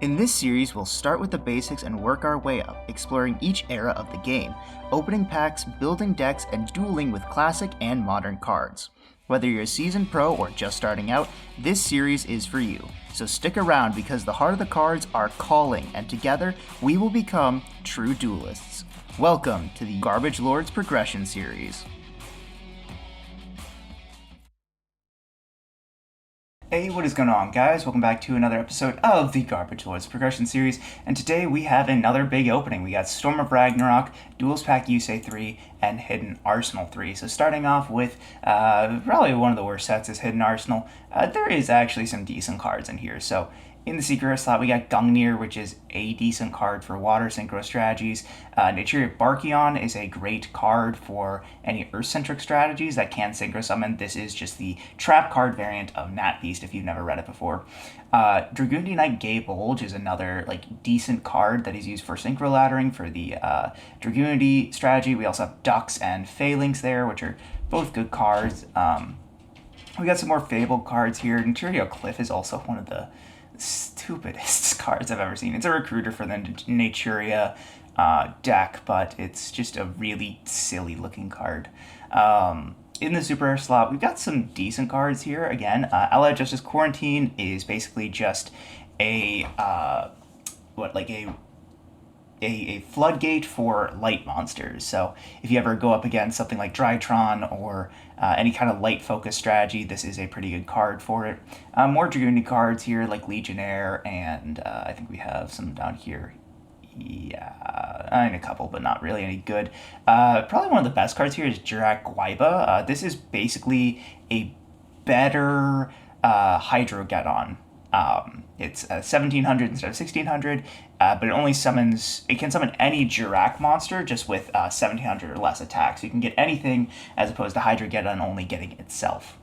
In this series, we'll start with the basics and work our way up, exploring each era of the game, opening packs, building decks, and dueling with classic and modern cards. Whether you're a seasoned pro or just starting out, this series is for you. So stick around because the heart of the cards are calling, and together we will become true duelists. Welcome to the Garbage Lords Progression Series. Hey, what is going on, guys? Welcome back to another episode of the Garbage Lords Progression Series, and today we have another big opening. We got Storm of Ragnarok, Duels Pack USA 3, and Hidden Arsenal 3. So starting off with probably one of the worst sets is Hidden Arsenal. There is actually some decent cards in here. So in the Secret slot, we got Gungnir, which is a decent card for water synchro strategies. Naturia Barkion is a great card for any Earth-centric strategies that can synchro summon. This is just the trap card variant of Nat Beast if you've never read it before. Dragoondy Knight Gay Bulge is another decent card that is used for synchro laddering for the Dragoondy strategy. We also have Ducks and Phalanx there, which are both good cards. We got some more Fable cards here. Naturia Cliff is also one of the stupidest cards I've ever seen. It's a recruiter for the Naturia deck, but it's just a really silly looking card. In the Super Rare slot, we've got some decent cards here. Again, Allied Justice Quarantine is basically just a floodgate for light monsters. So if you ever go up against something like Drytron or any kind of light focus strategy, this is a pretty good card for it. More Dragoondy cards here like Legionnaire, and I think we have some down here. Yeah, I mean a couple, but not really any good. Probably one of the best cards here is Jirak Guaiba. This is basically a better Hydrogeddon. It's 1700 instead of 1600, but it can summon any Jirak monster just with 1700 or less attack. So you can get anything as opposed to Hydrogeddon only getting itself.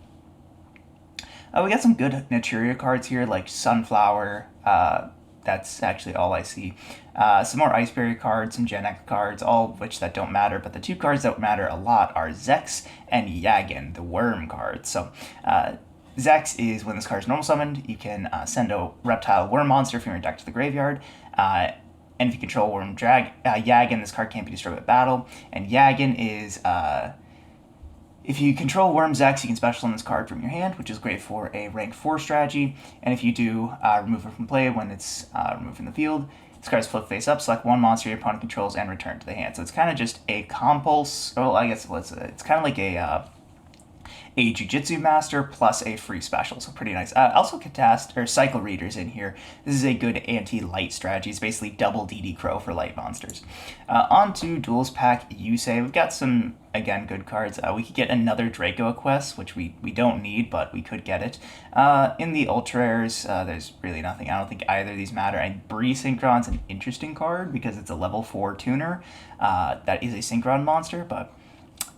We got some good Naturia cards here like Sunflower. That's actually all I see. Some more Iceberry cards, some Gen X cards, all of which that don't matter, but the two cards that matter a lot are Zex and Yagin, the worm cards. So Zex is when this card is normal summoned, you can send a reptile worm monster from your deck to the graveyard. And if you control Worm Yagin, this card can't be destroyed with battle. And Yagin is, if you control Worm Zex, you can special summon this card from your hand, which is great for a rank 4 strategy. And if you do, remove it from play when it's removed from the field. This card is flip face up, select one monster your opponent controls, and return to the hand. So it's kind of just a compulse, well, I guess it's kind of like a Jiu-Jitsu Master plus a free special, so pretty nice. Also Cycle Readers in here. This is a good anti-light strategy. It's basically double DD Crow for light monsters. On to Duels Pack USA. We've got some, again, good cards. We could get another Draco Quest, which we don't need, but we could get it. In the Ultra Rares, there's really nothing. I don't think either of these matter. And Bree Synchron's an interesting card because it's a level 4 tuner that is a Synchron monster, but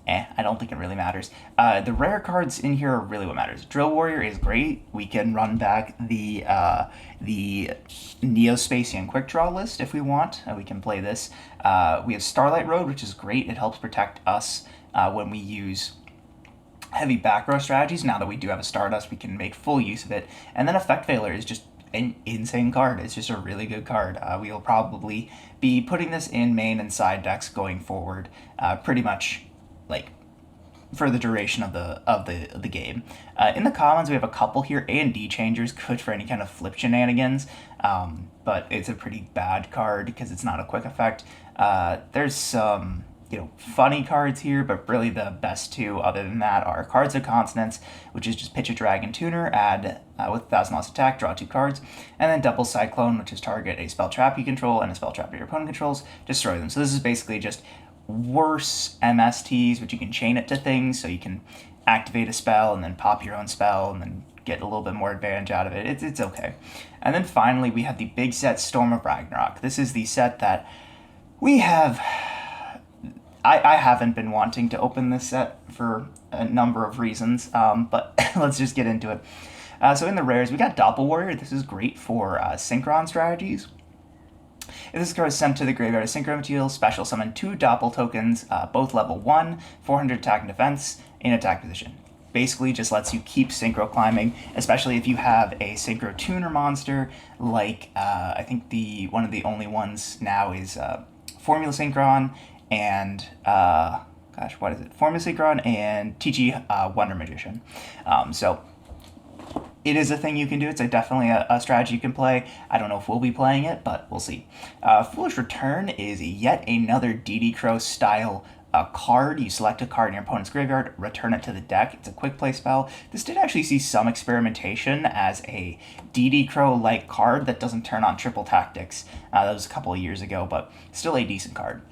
I don't think it really matters. The rare cards in here are really what matters. Drill Warrior is great. We can run back the Neospacian Quick Draw list if we want. We can play this. We have Starlight Road, which is great. It helps protect us when we use heavy back row strategies. Now that we do have a Stardust, we can make full use of it. And then Effect Veiler is just an insane card. It's just a really good card. We will probably be putting this in main and side decks going forward, pretty much for the duration of the game. In the commons, we have a couple here. A&D Changers, good for any kind of flip shenanigans, but it's a pretty bad card because it's not a quick effect. There's some funny cards here, but really the best two other than that are Cards of Consonance, which is just pitch a Dragon Tuner, add with 1,000 loss attack, draw 2 cards, and then Double Cyclone, which is target a spell trap you control and a spell trap your opponent controls, destroy them. So this is basically just worse MSTs, which you can chain it to things, so you can activate a spell and then pop your own spell and then get a little bit more advantage out of it. It's okay. And then finally, we have the big set Storm of Ragnarok. This is the set that we have. I haven't been wanting to open this set for a number of reasons, but let's just get into it. So in the rares, we got Doppel Warrior. This is great for Synchron strategies. If this card is sent to the graveyard as Synchro Material, special summon 2 Doppel tokens, both level 1, 400 attack and defense, in attack position. basically just lets you keep synchro climbing, especially if you have a synchro tuner monster, like I think one of the only ones now is Formula Synchron and what is it? Formula Synchron and TG Wonder Magician. So it is a thing you can do. It's definitely a strategy you can play. I don't know if we'll be playing it, but we'll see. Foolish Return is yet another DD Crow style card. You select a card in your opponent's graveyard, return it to the deck. It's a quick play spell. This did actually see some experimentation as a DD Crow-like card that doesn't turn on triple tactics. That was a couple of years ago, but still a decent card.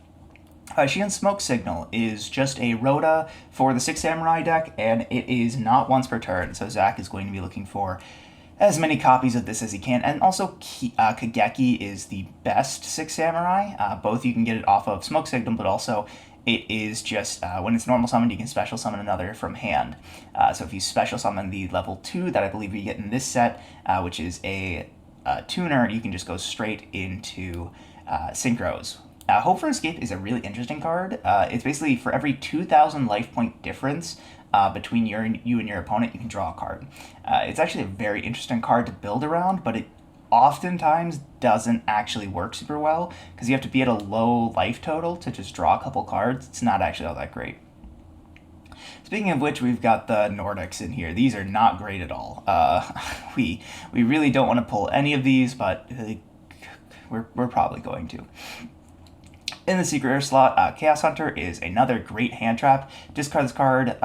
Shion Smoke Signal is just a Rhoda for the Six Samurai deck, and it is not once per turn, so Zach is going to be looking for as many copies of this as he can. And also, Kageki is the best Six Samurai. Both you can get it off of Smoke Signal, but also it is just, when it's normal summoned, you can special summon another from hand. So if you special summon the level 2 that I believe you get in this set, which is a tuner, you can just go straight into Synchros. Hope for Escape is a really interesting card. It's basically for every 2,000 life point difference between you and your opponent, you can draw a card. It's actually a very interesting card to build around, but it oftentimes doesn't actually work super well because you have to be at a low life total to just draw a couple cards. It's not actually all that great. Speaking of which, we've got the Nordics in here. These are not great at all. We really don't want to pull any of these, but we're probably going to. In the Secret Rare slot, Chaos Hunter is another great hand trap. Discard this card,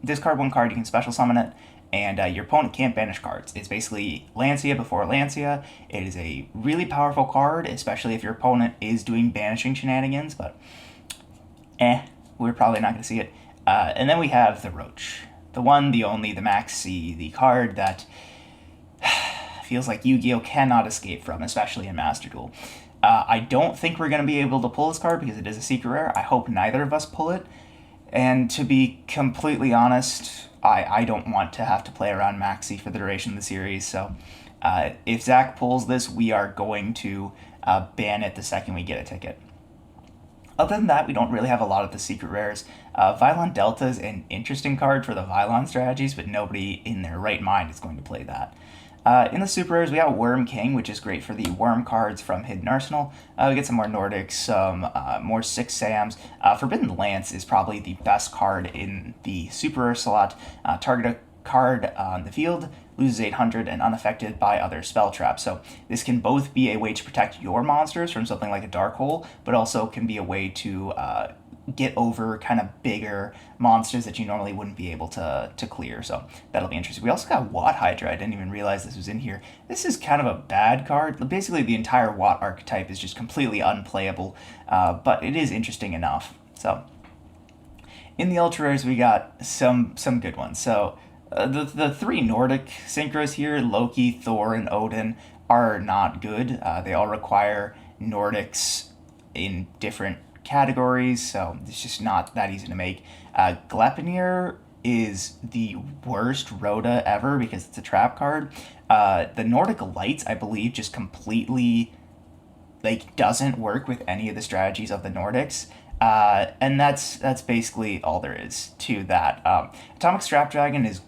discard one card, you can special summon it, and your opponent can't banish cards. It's basically Lancia before Lancia. It is a really powerful card, especially if your opponent is doing banishing shenanigans, but we're probably not going to see it. And then we have the Roach. The one, the only, the Max C, the card that feels like Yu-Gi-Oh! Cannot escape from, especially in Master Duel. I don't think we're going to be able to pull this card because it is a secret rare. I hope neither of us pull it. And to be completely honest, I don't want to have to play around Maxi for the duration of the series. So if Zach pulls this, we are going to ban it the second we get a ticket. Other than that, we don't really have a lot of the secret rares. Vylon Delta is an interesting card for the Vylon strategies, but nobody in their right mind is going to play that. In the super rares, we got Worm King, which is great for the worm cards from Hidden Arsenal. We get some more Nordics, some more Six Sams. Forbidden Lance is probably the best card in the super rare slot. Target a card on the field, loses 800, and unaffected by other spell traps. So this can both be a way to protect your monsters from something like a Dark Hole, but also can be a way to get over kind of bigger monsters that you normally wouldn't be able to clear. So that'll be interesting. We also got Watt Hydra. I didn't even realize this was in here. This is kind of a bad card. Basically, the entire Watt archetype is just completely unplayable, but it is interesting enough. So in the ultra rares, we got some good ones. So the three Nordic synchros here, Loki, Thor, and Odin, are not good. They all require Nordics in different categories, so it's just not that easy to make. Gleipnir is the worst Rhoda ever because it's a trap card. The Nordic Lights, I believe, just completely doesn't work with any of the strategies of the Nordics. And that's basically all there is to that. Atomic Scrap Dragon is,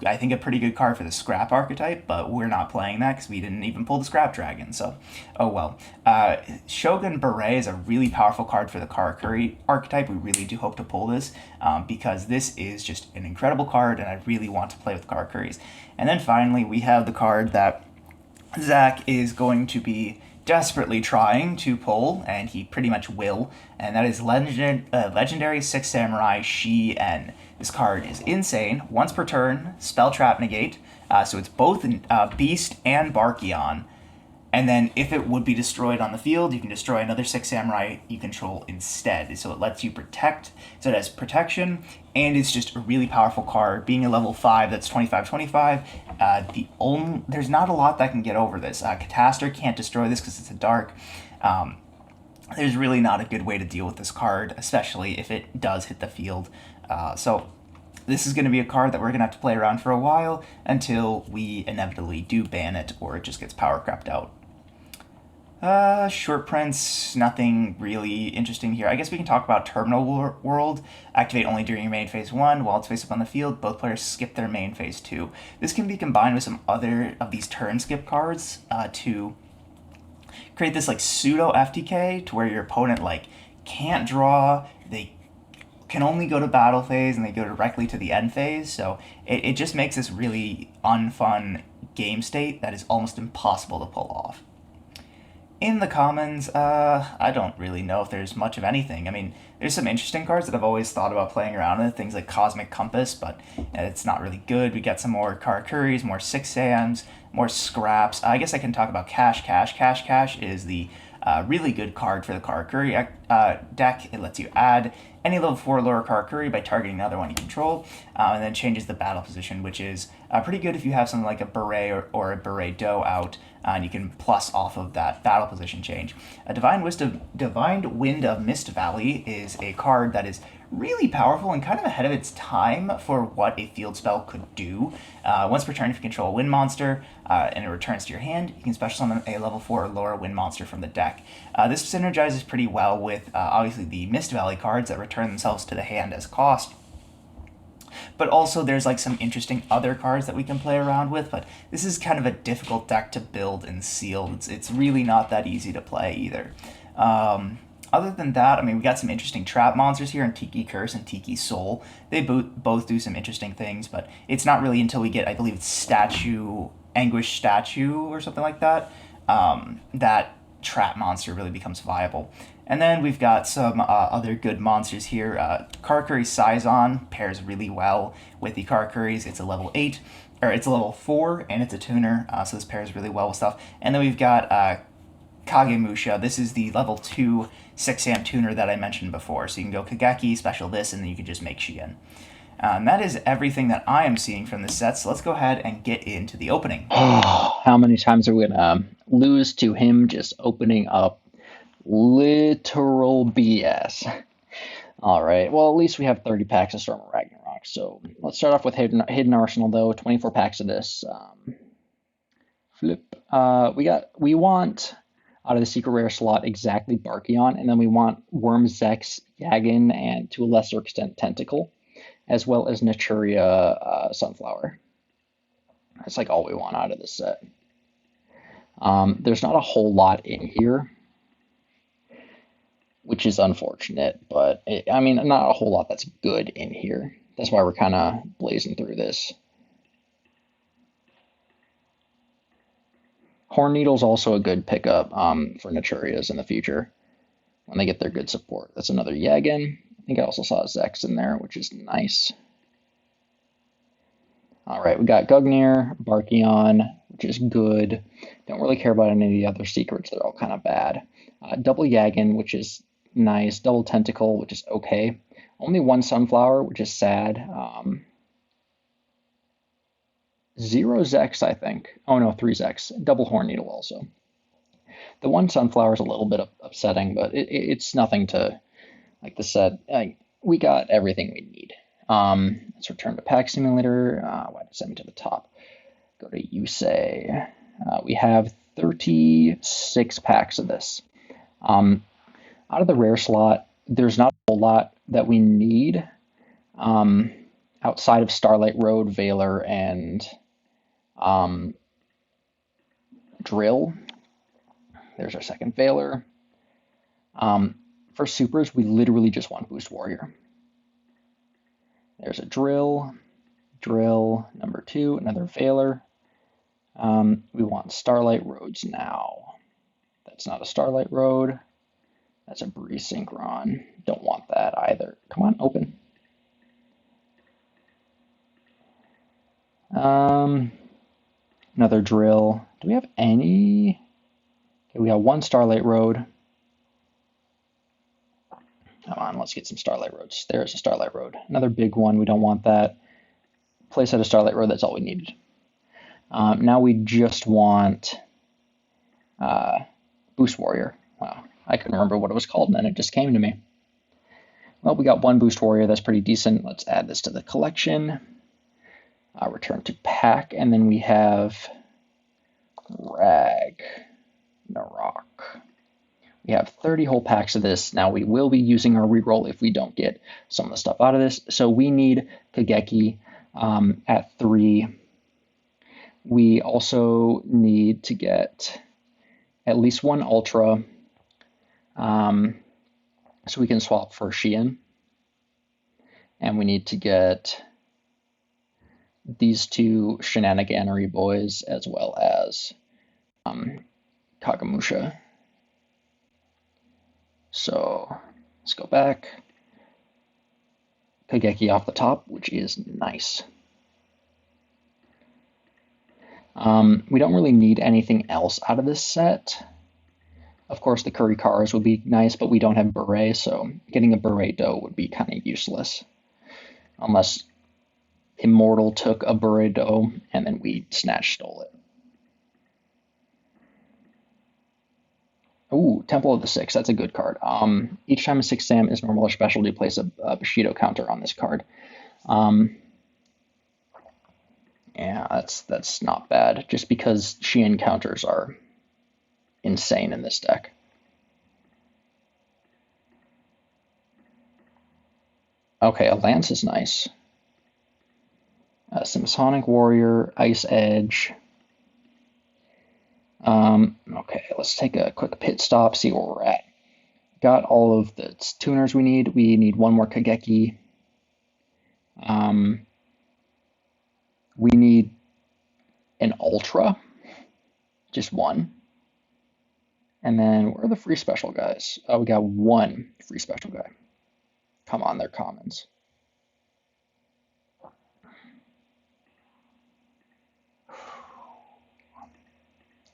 I think, a pretty good card for the Scrap archetype, but we're not playing that because we didn't even pull the Scrap Dragon, so oh well. Shogun Beret is a really powerful card for the Karakuri archetype. We really do hope to pull this because this is just an incredible card, and I really want to play with Karakuris. And then finally, we have the card that Zach is going to be desperately trying to pull, and he pretty much will, and that is Legendary Six Samurai Shi-En. This card is insane. Once per turn, spell trap negate, so it's both Beast and Barkion. And then if it would be destroyed on the field, you can destroy another Six Samurai you control instead. So it lets you protect, so it has protection, and it's just a really powerful card. Being a level 5, that's 25/25. There's not a lot that can get over this. Catastor can't destroy this because it's a dark. There's really not a good way to deal with this card, especially if it does hit the field. So this is going to be a card that we're going to have to play around for a while until we inevitably do ban it or it just gets power crept out. Short prints, nothing really interesting here. I guess we can talk about World. Activate only during your main phase 1. While it's face up on the field, both players skip their main phase 2. This can be combined with some other of these turn skip cards to create this like pseudo FTK to where your opponent like can't draw, they can only go to battle phase and they go directly to the end phase. So it just makes this really unfun game state that is almost impossible to pull off. In the commons, I don't really know if there's much of anything. I mean, there's some interesting cards that I've always thought about playing around with, things like Cosmic Compass, but it's not really good. We get some more Karakuris, more 6AMs, more scraps. I guess I can talk about Cash Cash. Cash Cash is the really good card for the Karakuri deck. It lets you add any level 4 lower Karakuri by targeting another one you control, and then changes the battle position, which is pretty good if you have something like a Beret or a Beret Doe out, and you can plus off of that battle position change. A Divine Wind of Mist Valley is a card that is really powerful and kind of ahead of its time for what a field spell could do. Once per turn, if you control a wind monster and it returns to your hand, you can special summon a level 4 or lower wind monster from the deck. This synergizes pretty well with obviously the Mist Valley cards that return themselves to the hand as cost. But also there's like some interesting other cards that we can play around with, but this is kind of a difficult deck to build and seal. It's really not that easy to play either. Other than that, I mean, we got some interesting trap monsters here in Tiki Curse and Tiki Soul. They both do some interesting things, but it's not really until we get, I believe it's Anguish Statue or something like that, that trap monster really becomes viable. And then we've got some other good monsters here. Karakuri Saizon pairs really well with the Karakuris. It's a level 8, or it's a level 4, and it's a tuner, so this pairs really well with stuff. And then we've got Kagemusha. This is the level 2 6-am tuner that I mentioned before. So you can go Kageki, special this, and then you can just make Shien. And that is everything that I am seeing from this set, so let's go ahead and get into the opening. How many times are we going to lose to him just opening up literal BS? All right, well, at least we have 30 packs of Storm of Ragnarok. So let's start off with Hidden Arsenal, though. 24 packs of this. Flip. We want out of the secret rare slot exactly Barkion, and then we want Wormzex, Yagan, and to a lesser extent Tentacle, as well as Naturia Sunflower. That's like all we want out of this set. There's not a whole lot in here, which is unfortunate, but I mean, not a whole lot that's good in here. That's why we're kind of blazing through this. Horn Needle's also a good pickup for Naturias in the future when they get their good support. That's another Yagan. I think I also saw Zex in there, which is nice. All right, we got Gugnir, Barkion, which is good. Don't really care about any of the other secrets. They're all kind of bad. Double Yagan, which is nice. Double Tentacle, which is okay. Only one Sunflower, which is sad. 0 Zex, I think. Oh no, 3 Zex. Double Horn Needle also. The one Sunflower is a little bit upsetting, but it's nothing to, like the set. We got everything we need. Let's return to Pack Simulator. Why did it send me to the top? Go to Yusei. We have 36 packs of this. Out of the rare slot, there's not a whole lot that we need outside of Starlight Road, Valor, and Drill. There's our second Valor. For supers, we literally just want Boost Warrior. There's a Drill, number 2, another Valor. We want Starlight Roads now. That's not a Starlight Road. That's a Breeze Synchron. Don't want that either. Come on, open. Another Drill. Do we have any? Okay, we have one Starlight Road. Come on, let's get some Starlight Roads. There's a Starlight Road. Another big one. We don't want that. Place at a Starlight Road. That's all we needed. Now we just want Boost Warrior. Wow, I couldn't remember what it was called, and then it just came to me. Well, we got one Boost Warrior. That's pretty decent. Let's add this to the collection. Return to pack, and then we have Ragnarok. We have 30 whole packs of this. Now we will be using our reroll if we don't get some of the stuff out of this. So we need Kageki at 3. We also need to get at least one Ultra, so we can swap for Xian. And we need to get these two Shenaniganery boys as well as Kagamusha. So let's go back. Kageki off the top, which is nice. We don't really need anything else out of this set. Of course, the Curry Cars would be nice, but we don't have Beret, so getting a Beret Doe would be kind of useless. Unless Immortal took a Beret Doe and then we stole it. Ooh, Temple of the Six, that's a good card. Each time a 6-SAM is normal or special, you place a Bushido counter on this card. Yeah, that's not bad, just because Xian counters are insane in this deck. Okay, a Lance is nice. Symphonic Warrior, Ice Edge. Okay, let's take a quick pit stop, see where we're at. Got all of the tuners we need. We need one more Kageki. We need an Ultra, just one. And then where are the free special guys? Oh, we got one free special guy. Come on, they're commons.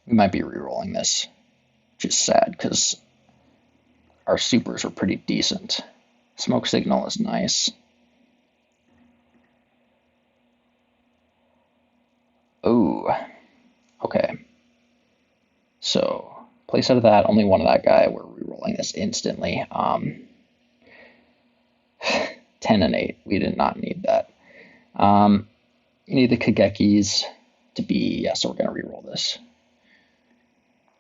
We might be re-rolling this, which is sad because our supers are pretty decent. Smoke Signal is nice. Ooh, okay. So, place out of that, only one of that guy. We're re-rolling this instantly. 10 and 8. We did not need that. You need the Kagekis to be, yeah, so we're going to re-roll this.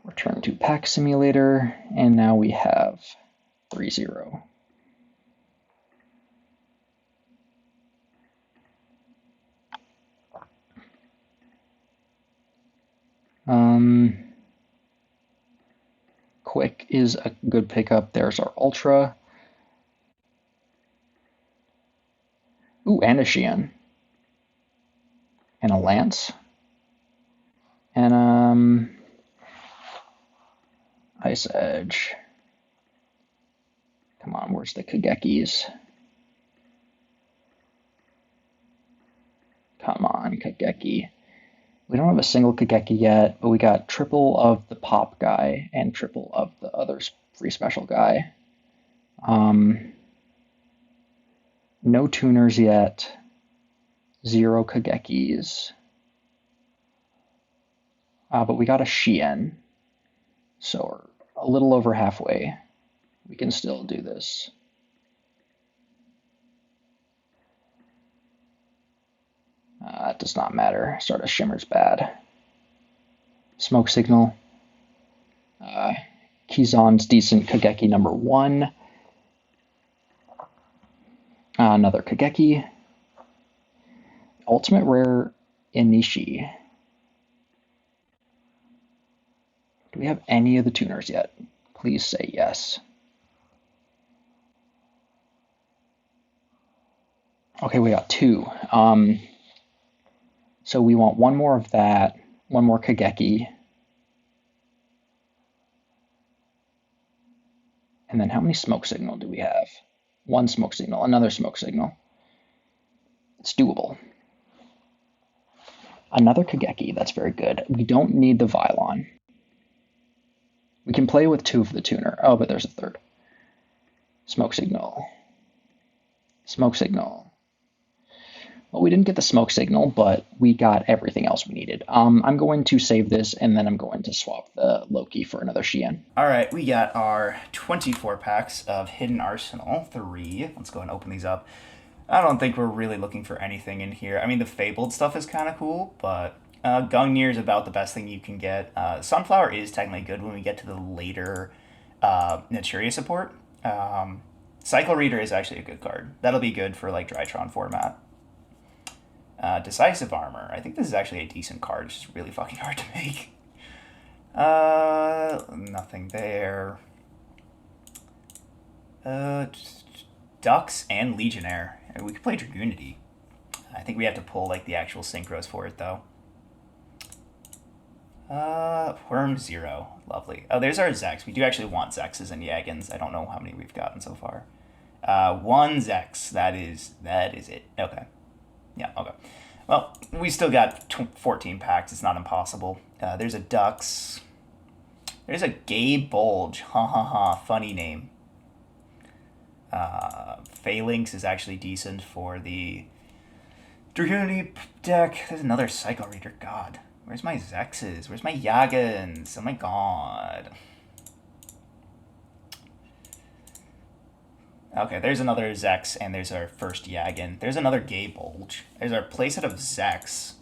Return to Pack Simulator, and now we have 3-0. Quick is a good pickup. There's our Ultra. Ooh, and a Xian. And a Lance. And Ice Edge. Come on, where's the Kagekis? Come on, Kageki. We don't have a single Kageki yet, but we got triple of the pop guy and triple of the other free special guy. No tuners yet. 0 Kagekis. But we got a Xian. So we're a little over halfway. We can still do this. It does not matter. Stardust Shimmer's bad. Smoke Signal. Kizan's decent. Kageki number 1. Another Kageki. Ultimate Rare Inishi. Do we have any of the tuners yet? Please say yes. Okay, we got 2. So we want one more of that, one more Kageki. And then how many Smoke Signal do we have? 1 Smoke Signal, another Smoke Signal. It's doable. Another Kageki, that's very good. We don't need the Vylon. We can play with 2 of the tuner. Oh, but there's a third. Smoke Signal. Smoke Signal. Well, we didn't get the Smoke Signal, but we got everything else we needed. I'm going to save this, and then I'm going to swap the Loki for another Xian. All right, we got our 24 packs of Hidden Arsenal 3. Let's go and open these up. I don't think we're really looking for anything in here. I mean, the Fabled stuff is kind of cool, but Gungnir is about the best thing you can get. Sunflower is technically good when we get to the later Naturia support. Cycle Reader is actually a good card. That'll be good for like Drytron format. Decisive Armor. I think this is actually a decent card. It's just really fucking hard to make. Nothing there. Ducks and Legionnaire. We could play Dragoonity. I think we have to pull like the actual synchros for it though. Worm 0. Lovely. Oh, there's our Zex. We do actually want Zexes and Yagins. I don't know how many we've gotten so far. One Zex. That is it. Okay. Yeah, okay. Well, we still got 14 packs. It's not impossible. There's a Ducks. There's a Gay Bulge. Ha ha ha. Funny name. Phalanx is actually decent for the Dragoony deck. There's another Cycle Reader. God. Where's my Zexes? Where's my Yagans? Oh my god. Okay, there's another Zex, and there's our first Yagin. There's another Gay Bulge. There's our playset of Zex.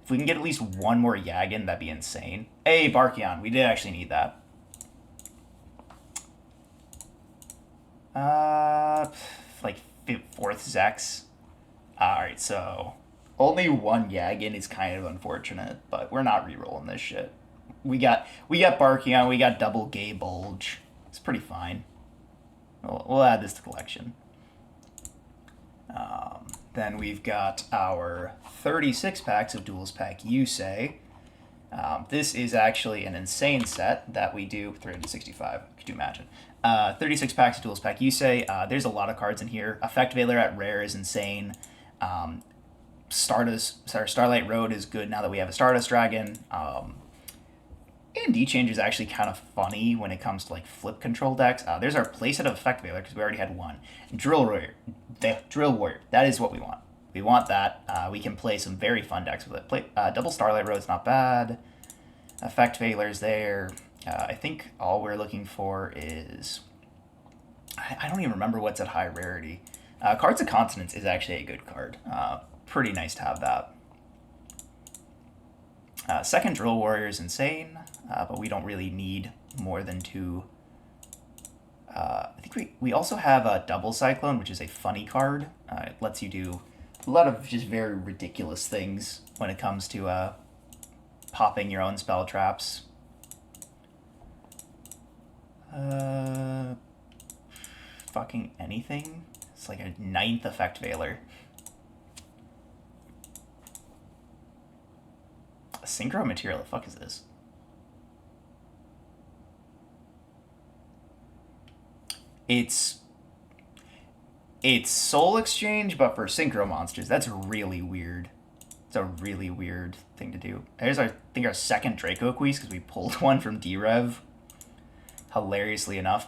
If we can get at least one more Yagin, that'd be insane. Hey, Barkion, we did actually need that. Like fourth Zex. Alright, so only one Yagin is kind of unfortunate, but we're not re-rolling this shit. We got Barkion, we got double Gay Bulge. It's pretty fine. We'll add this to collection. Then we've got our 36 packs of Duels Pack Yusei. This is actually an insane set that we do. 365, could you imagine? 36 packs of Duels Pack Yusei. There's a lot of cards in here. Effect Veiler at rare is insane. Starlight Road is good now that we have a Stardust Dragon. A&D change is actually kind of funny when it comes to like flip control decks. There's our playset of Effect Veiler because we already had one. Drill Warrior. That is what we want. We want that. We can play some very fun decks with it. Double Starlight Road's not bad. Effect Veiler's there. I think all we're looking for is... I don't even remember what's at high rarity. Cards of Continents is actually a good card. Pretty nice to have that. Second Drill Warrior is insane, but we don't really need more than two. I think we also have a Double Cyclone, which is a funny card. It lets you do a lot of just very ridiculous things when it comes to popping your own spell traps. Fucking anything. It's like a 9th Effect Veiler. Synchro Material, the fuck is this? It's Soul Exchange, but for Synchro monsters. That's really weird. It's a really weird thing to do. Here's our, I think, our second Draco Queeze, because we pulled one from D-Rev. Hilariously enough.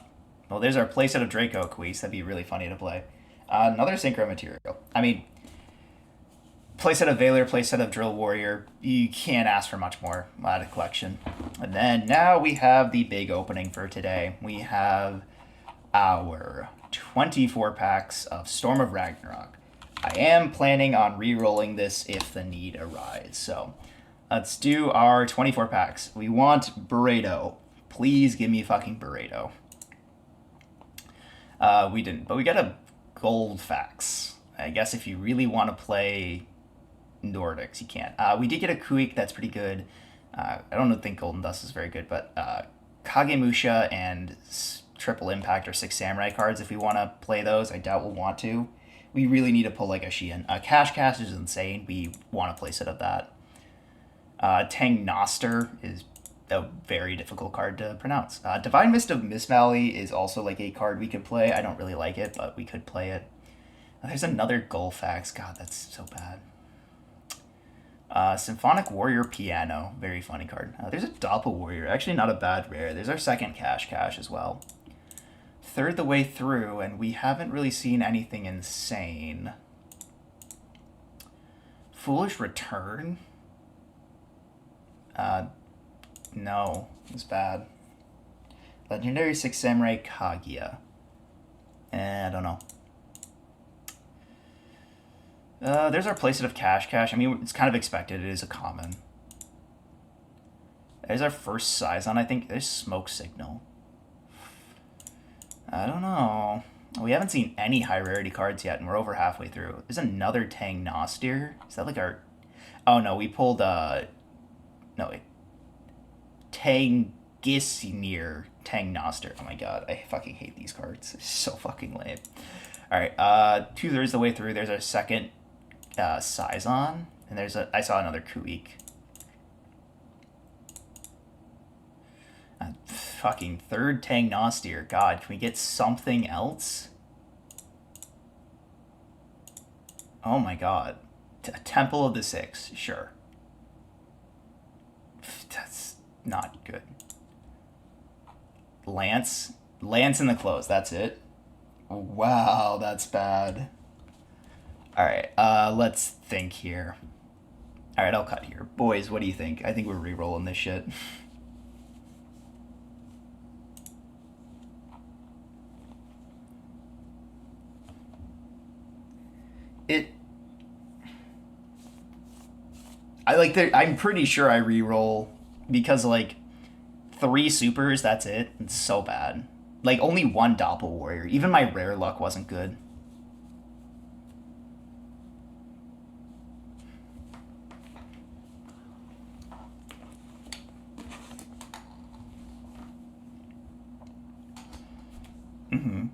Well, there's our playset of Draco Queeze. That'd be really funny to play. Another Synchro Material. I mean, playset of Veiler, playset of Drill Warrior. You can't ask for much more out of collection. And then now we have the big opening for today. We have our 24 packs of Storm of Ragnarok. I am planning on re-rolling this if the need arises. So let's do our 24 packs. We want Burrito. Please give me fucking Burrito. We didn't, but we got a Gold Fax. I guess if you really want to play Nordics, you can. We did get a Kuik, that's pretty good. I don't think Golden Dust is very good, but Kagemusha and Triple Impact or Six Samurai cards, if we want to play those. I doubt we'll want to. We really need to pull like a Shion. Cash Cast is insane. We want to play set of that. Tang Noster is a very difficult card to pronounce. Divine Mist of Mist Valley is also like a card we could play. I don't really like it, but we could play it. There's another Golfax. God, that's so bad. Symphonic Warrior Piano. Very funny card. There's a Doppel Warrior. Actually not a bad rare. There's our second Cash as well. Third the way through, and we haven't really seen anything insane. Foolish Return? No. It's bad. Legendary Six Samurai Kaguya. I don't know. There's our playset of Cash. I mean, it's kind of expected. It is a common. There's our first Sison, I think. There's Smoke Signal. I don't know. We haven't seen any high rarity cards yet, and we're over halfway through. There's another Tang Nostir. Is that like our? Oh no, we pulled no wait, Tangisnir Tang Noster. Oh my god, I fucking hate these cards. It's so fucking lame. All right, 2/3 the way through. There's our second Sison, and I saw another Kuik. Fucking third Tang Nostir. God, can we get something else? Oh my god. Temple of the Six, sure. That's not good. Lance? Lance in the close, that's it? Wow, that's bad. Alright, let's think here. Alright, I'll cut here. Boys, what do you think? I think we're re-rolling this shit. It. I'm pretty sure I re-roll because, like, three supers, that's it. It's so bad. Like, only one Doppel Warrior. Even my rare luck wasn't good. Mm-hmm.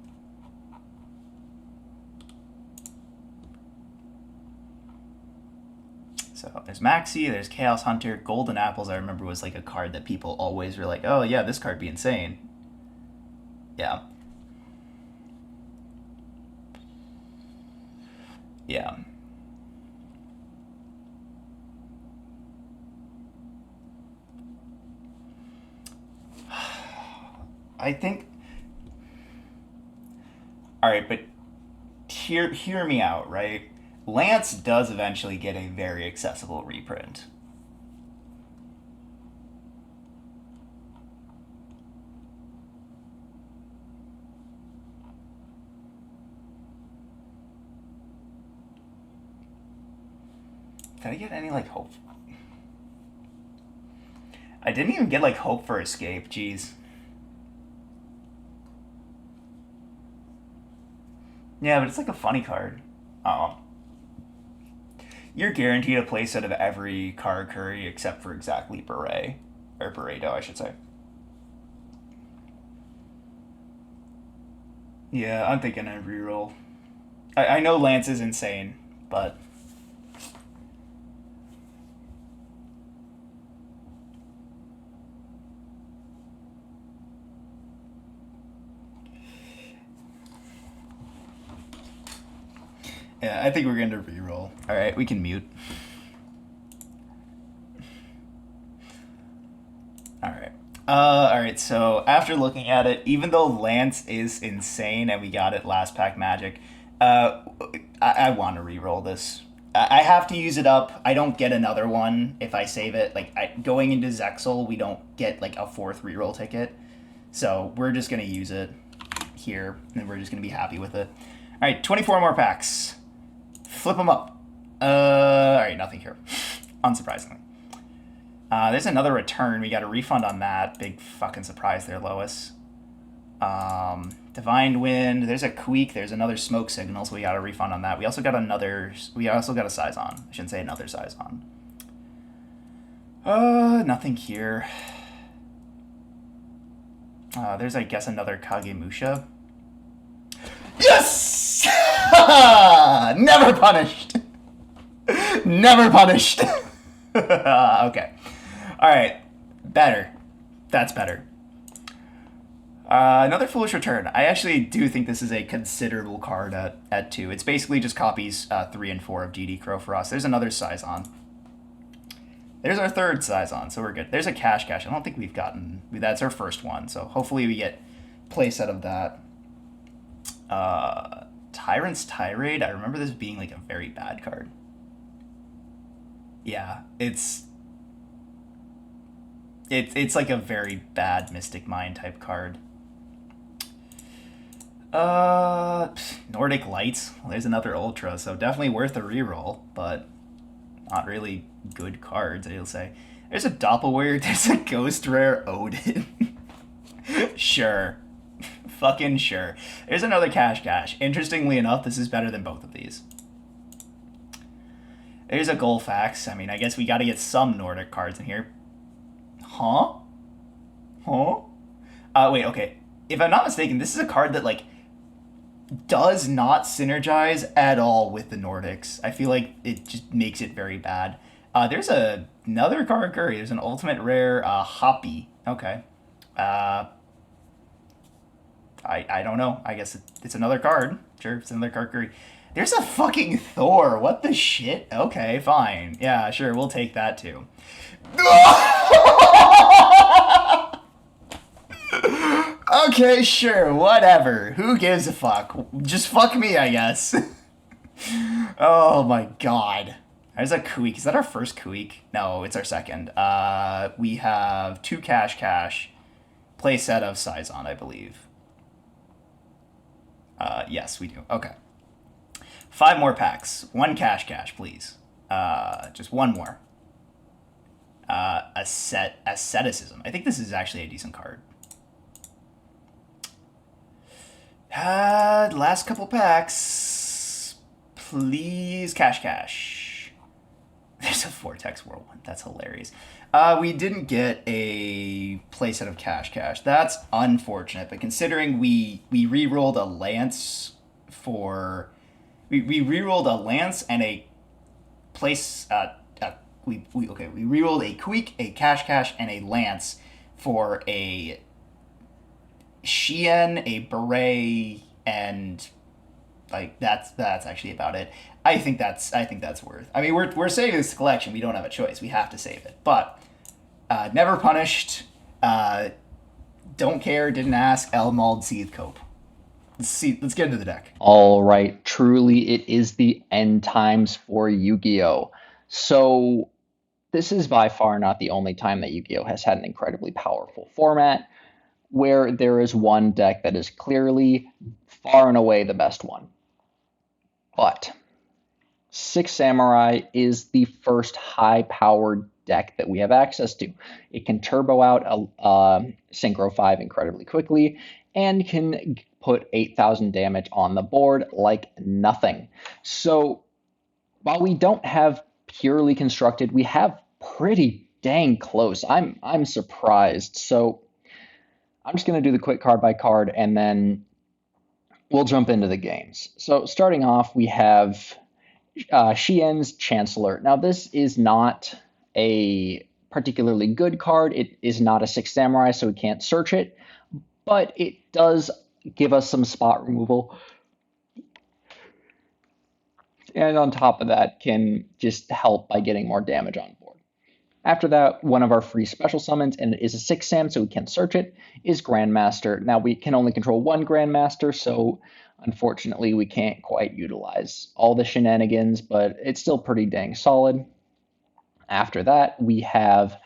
So there's Maxi, there's Chaos Hunter, Golden Apples. I remember was like a card that people always were like, "Oh yeah, this card be insane." Yeah, yeah. I think. All right, but hear me out, right? Lance does eventually get a very accessible reprint. Did I get any like hope? I didn't even get like hope for escape. Jeez. Yeah, but it's like a funny card. Oh, you're guaranteed a playset of every card curry except for exactly Beret or Burrito, I should say. Yeah, I'm thinking a reroll. I know Lance is insane, but yeah, I think we're going to reroll. All right, we can mute. All right. All right. So after looking at it, even though Lance is insane and we got it last pack magic, uh, I want to re-roll this. I have to use it up. I don't get another one if I save it. Like going into Zexel, we don't get like a fourth re-roll ticket, so we're just gonna use it here, and we're just gonna be happy with it. All right, 24 more packs. Flip them up. All right, nothing here, unsurprisingly. There's another return. We got a refund on that. Big fucking surprise there, Lois. Divine Wind. There's a Queek. There's another Smoke Signal, so we got a refund on that. We also got another. We also got a Sison. I shouldn't say another Sison. Nothing here. There's, I guess, another Kagemusha. Yes! Never punished. Never punished. Okay. All right. Better. That's better. Another Foolish Return. I actually do think this is a considerable card at 2. It's basically just copies 3 and 4 of GD Crow for us. There's another Sison. There's our third Sison, so we're good. There's a Cash. I don't think we've gotten... That's our first one, so hopefully we get playset of that. Tyrant's Tirade. I remember this being like a very bad card. Yeah, it's like a very bad Mystic Mind type card. Nordic Lights. Well, there's another Ultra, so definitely worth a reroll, but not really good cards, I'll say. There's a Doppelweir, there's a Ghost Rare Odin. Sure. Fucking sure. There's another cash cash. Interestingly enough, this is better than both of these. There's a Golfax. I mean, I guess we got to get some Nordic cards in here. Huh? Huh? Wait, okay. If I'm not mistaken, this is a card that, like, does not synergize at all with the Nordics. I feel like it just makes it very bad. There's another card curry. There's an ultimate rare Hoppy. Okay. Uh, I don't know. I guess it's another card. Sure, it's another card curry. There's a fucking Thor. What the shit? Okay, fine. Yeah, sure, we'll take that too. Okay, sure, whatever. Who gives a fuck? Just fuck me, I guess. Oh my god. There's a Kuik. Is that our first Kuik? No, it's our second. We have two cash cash. Playset of Saizon, I believe. Yes, we do. Okay. Five more packs. One cash cash, please. Just one more. Asceticism. I think this is actually a decent card. Last couple packs. Please, cash cash. There's a Vortex Whirlwind. That's hilarious. We didn't get a playset of cash cash. That's unfortunate, but considering we re-rolled a lance for we re-rolled a lance and a place we re-rolled a Queek, a cash cash, and a lance for a Shien, a beret, and like that's actually about it. I think that's worth. I mean, we're saving this collection. We don't have a choice. We have to save it. But never punished. Don't care. Didn't ask. Elmald Seeth Cope. Let's see. Let's get into the deck. All right, truly it is the end times for Yu-Gi-Oh! So this is by far not the only time that Yu-Gi-Oh! Has had an incredibly powerful format where there is one deck that is clearly far and away the best one. But Six Samurai is the first high-powered deck that we have access to. It can turbo out a Synchro 5 incredibly quickly and can put 8,000 damage on the board like nothing. So while we don't have purely constructed, we have pretty dang close. I'm surprised. So I'm just going to do the quick card by card and then we'll jump into the games. So starting off, we have Shien's Chancellor. Now this is not a particularly good card. It is not a Six Samurai, so we can't search it, but it does give us some spot removal. And on top of that, can just help by getting more damage on board. After that, one of our free special summons, and it is a 6-Sam, so we can search it, is Grandmaster. Now, we can only control one Grandmaster, so unfortunately, we can't quite utilize all the shenanigans, but it's still pretty dang solid. After that, we have,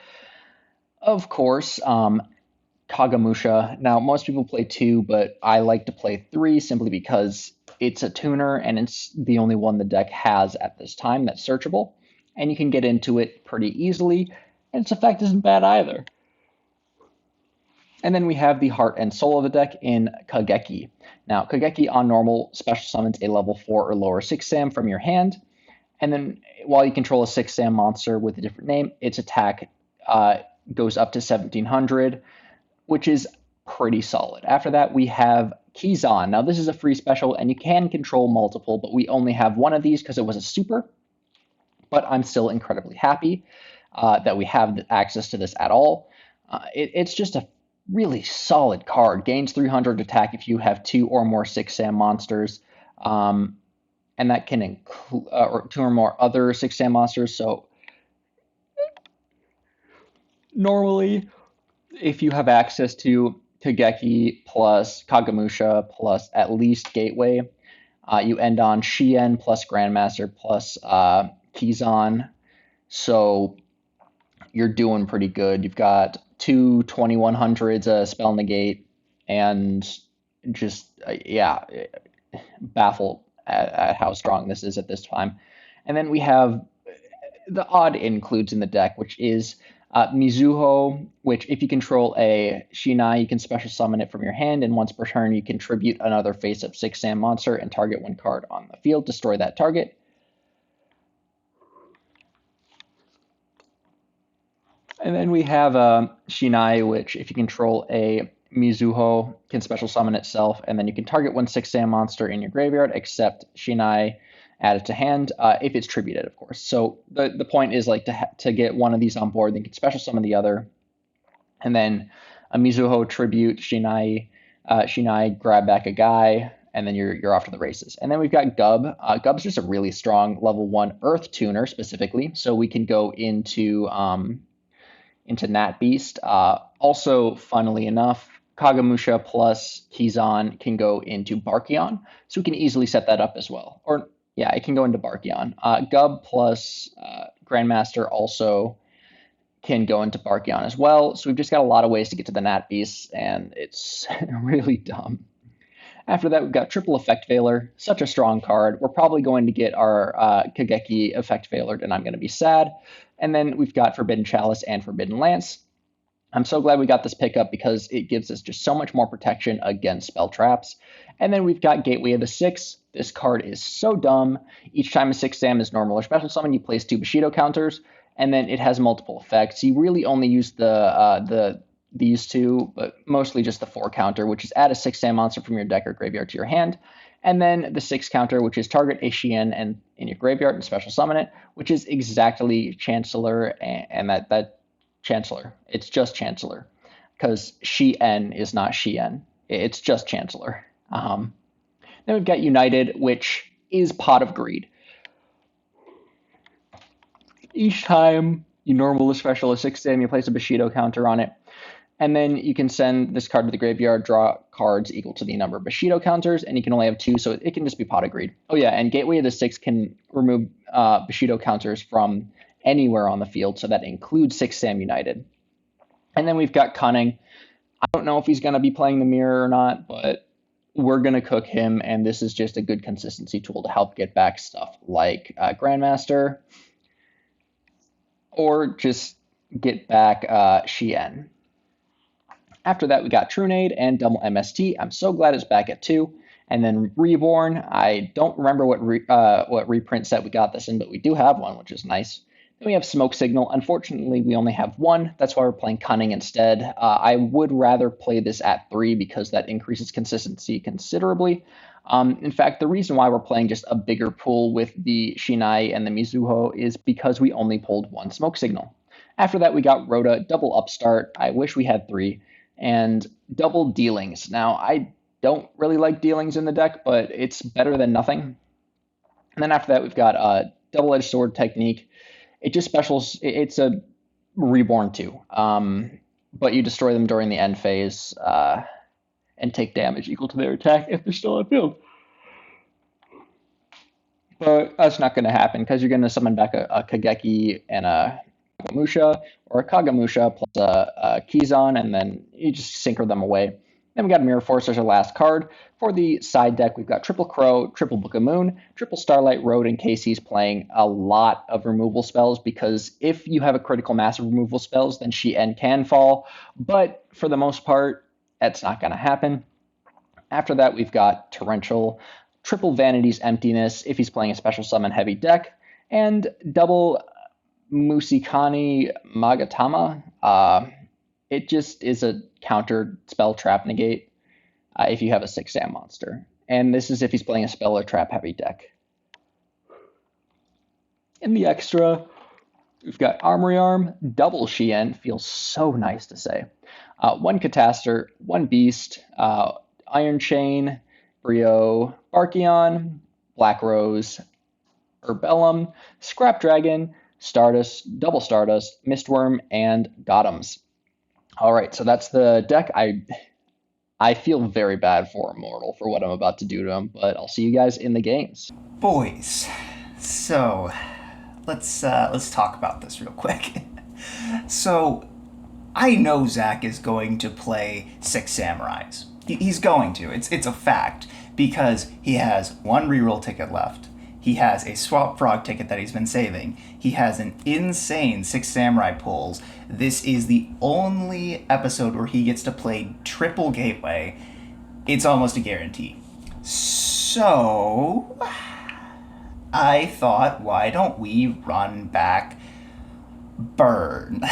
of course, Kagamusha. Now, most people play 2, but I like to play 3 simply because it's a tuner, and it's the only one the deck has at this time that's searchable. And you can get into it pretty easily, and its effect isn't bad either. And then we have the heart and soul of the deck in Kageki. Now, Kageki on normal special summons a level 4 or lower 6-Sam from your hand, and then while you control a 6-Sam monster with a different name, its attack goes up to 1,700, which is pretty solid. After that, we have Kizan. Now, this is a free special, and you can control multiple, but we only have one of these because it was a super. But I'm still incredibly happy that we have access to this at all. It's just a really solid card. Gains 300 attack if you have 2 or more 6-Sam monsters. And that can include or 2 or more other 6-Sam monsters. So normally, if you have access to Kageki plus Kagamusha plus at least Gateway, you end on Shien plus Grandmaster plus Kizan, so you're doing pretty good. You've got 2 2100s, a spell negate, and just yeah, baffled at how strong this is at this time. And then we have the odd includes in the deck, which is Mizuho, which if you control a Shinai, you can special summon it from your hand, and once per turn you contribute another face-up 6 Sam monster and target one card on the field, destroy that target. And then we have Shinai, which if you control a Mizuho, can special summon itself, and then you can target one 6 Sam monster in your graveyard, except Shinai, add it to hand, if it's tributed, of course. So the point is like to get one of these on board, then you can special summon the other, and then a Mizuho tribute Shinai, Shinai grab back a guy, and then you're off to the races. And then we've got Gub. Gub's just a really strong level 1 Earth Tuner specifically, so we can go into Nat Beast. Also, funnily enough, Kagamusha plus Kizan can go into Barkion, so we can easily set that up as well. Or, yeah, it can go into Barkion. Gub plus Grandmaster also can go into Barkion as well, so we've just got a lot of ways to get to the Nat Beasts, and it's really dumb. After that, we've got Triple Effect Veiler, such a strong card. We're probably going to get our Kageki Effect Veilered, and I'm going to be sad. And then we've got Forbidden Chalice and Forbidden Lance. I'm so glad we got this pickup because it gives us just so much more protection against spell traps. And then we've got Gateway of the Six. This card is so dumb. Each time a 6-Sam is normal or special summon, you place 2 Bushido counters, and then it has multiple effects. You really only use these two, but mostly just the 4 counter, which is add a 6-Sam monster from your deck or graveyard to your hand. And then the 6 counter, which is target a Shien and in your graveyard and special summon it, which is exactly Chancellor, and that Chancellor. It's just Chancellor, because Shien is not Shien. It's just Chancellor. Then we've got United, which is Pot of Greed. Each time you normal or special a 6-Sam, you place a Bushido counter on it. And then you can send this card to the graveyard, draw cards equal to the number of Bushido counters, and you can only have 2, so it can just be Pot of Greed. Oh yeah, and Gateway of the Six can remove Bushido counters from anywhere on the field, so that includes 6-Sam United. And then we've got Cunning. I don't know if he's going to be playing the mirror or not, but we're going to cook him, and this is just a good consistency tool to help get back stuff like Grandmaster, or just get back Shien. After that, we got Trunade and Double MST. I'm so glad it's back at 2. And then Reborn. I don't remember what reprint set we got this in, but we do have one, which is nice. Then we have Smoke Signal. Unfortunately, we only have 1. That's why we're playing Cunning instead. I would rather play this at 3 because that increases consistency considerably. In fact, the reason why we're playing just a bigger pool with the Shinai and the Mizuho is because we only pulled 1 Smoke Signal. After that, we got Rhoda, Double Upstart. I wish we had 3. And double Dealings. Now, I don't really like Dealings in the deck, but it's better than nothing. And then after that, we've got Double-Edged Sword Technique. It just specials, it's a Reborn too, but you destroy them during the end phase and take damage equal to their attack if they're still on field. But that's not going to happen because you're going to summon back a Kageki and a Kagamusha, or a Kagamusha plus a Kizan, and then you just synchro them away. Then we got Mirror Force as our last card. For the side deck, we've got Triple Crow, Triple Book of Moon, Triple Starlight Road in case he's playing a lot of removal spells, because if you have a critical mass of removal spells, then Shien can fall, but for the most part, that's not going to happen. After that, we've got Torrential, Triple Vanity's Emptiness if he's playing a special summon heavy deck, and double Musikani Magatama. It just is a counter spell trap negate if you have a 6-Sam monster. And this is if he's playing a spell or trap heavy deck. In the extra, we've got Armory Arm, double Shien, feels so nice to say. 1 Catastor, 1 Beast, Iron Chain, Brio, Barkion, Black Rose, Urbellum, Scrap Dragon, Stardust, Double Stardust, Mistworm, and Gotham's. All right, so that's the deck. I feel very bad for Immortal for what I'm about to do to him, but I'll see you guys in the games. Boys, so let's talk about this real quick. So I know Zach is going to play 6 Samurais. He's going to. It's a fact because he has 1 reroll ticket left. He has a Swap Frog ticket that he's been saving. He has an insane 6 Samurai pulls. This is the only episode where he gets to play triple Gateway. It's almost a guarantee. So, I thought, why don't we run back Burn?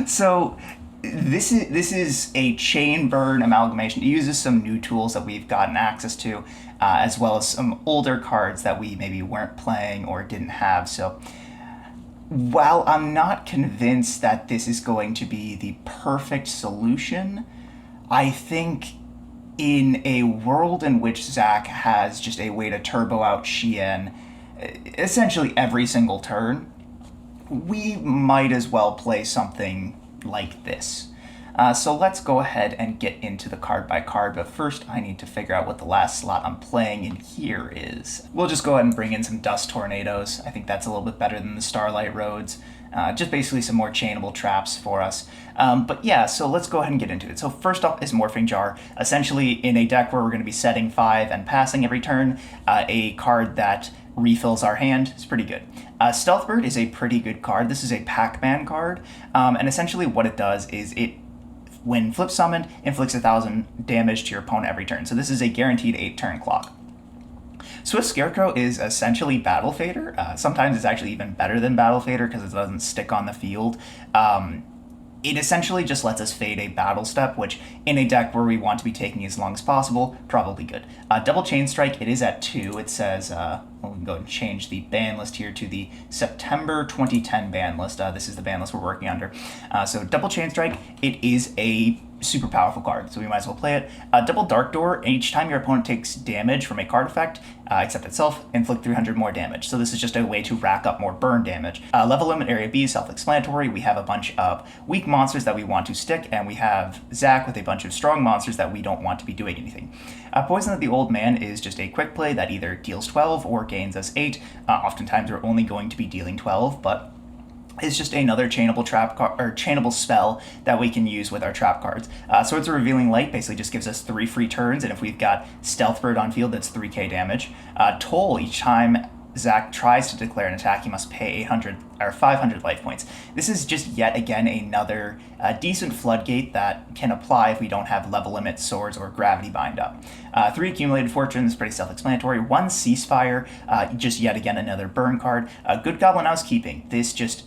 So this is a chain burn amalgamation. It uses some new tools that we've gotten access to, as well as some older cards that we maybe weren't playing or didn't have. So while I'm not convinced that this is going to be the perfect solution, I think in a world in which Zach has just a way to turbo out Shien essentially every single turn, we might as well play something like this. So let's go ahead and get into the card by card, but first I need to figure out what the last slot I'm playing in here is. We'll just go ahead and bring in some Dust Tornadoes. I think that's a little bit better than the Starlight Roads. Just basically some more chainable traps for us. But yeah, so let's go ahead and get into it. So first up is Morphing Jar. Essentially, in a deck where we're going to be setting 5 and passing every turn, a card that refills our hand is pretty good. Stealth Bird is a pretty good card. This is a Pac-Man card, and essentially what it does is it, when flip summoned, inflicts 1,000 damage to your opponent every turn. So this is a guaranteed 8-turn clock. Swift Scarecrow is essentially Battle Fader. Sometimes it's actually even better than Battle Fader because it doesn't stick on the field. It essentially just lets us fade a battle step, which in a deck where we want to be taking as long as possible, probably good. Double Chain Strike, it is at 2. It says, we can go and change the ban list here to the September 2010 ban list. This is the ban list we're working under. So Double Chain Strike, it is a super powerful card, so we might as well play it. Double Dark Door, each time your opponent takes damage from a card effect, except itself, inflict 300 more damage. So this is just a way to rack up more burn damage. Level Limit Area B is self-explanatory. We have a bunch of weak monsters that we want to stick, and we have Zack with a bunch of strong monsters that we don't want to be doing anything. Poison of the Old Man is just a quick play that either deals 12 or gains us 8. Oftentimes we're only going to be dealing 12, but it's just another chainable trap or chainable spell that we can use with our trap cards. Swords of Revealing Light basically just gives us 3 free turns, and if we've got Stealth Bird on field, that's 3k damage. Toll, each time Zack tries to declare an attack, he must pay 800 or 500 life points. This is just yet again another decent floodgate that can apply if we don't have level limit swords or gravity bind up. 3 accumulated fortunes, pretty self-explanatory. 1 ceasefire, just yet again another burn card. Good Goblin Housekeeping. This just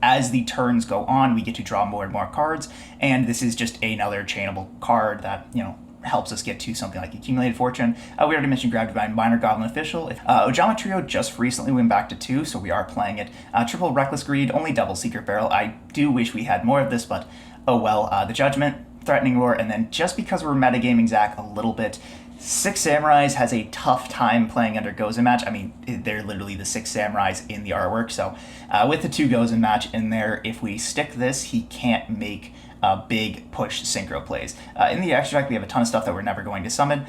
as the turns go on, we get to draw more and more cards, and this is just another chainable card that helps us get to something like Accumulated Fortune. We already mentioned Gravity Bind, Minor Goblin Official. Ojama Trio just recently went back to 2, so we are playing it. Triple Reckless Greed, only double Secret Barrel. I do wish we had more of this, but oh well. The Judgment, Threatening Roar, and then just because we're metagaming Zack a little bit, 6 Samurais has a tough time playing under Gozen Match. I mean, they're literally the 6 Samurais in the artwork, so with the 2 Gozen Match in there, if we stick this, he can't make big push synchro plays. In the extract, we have a ton of stuff that we're never going to summon.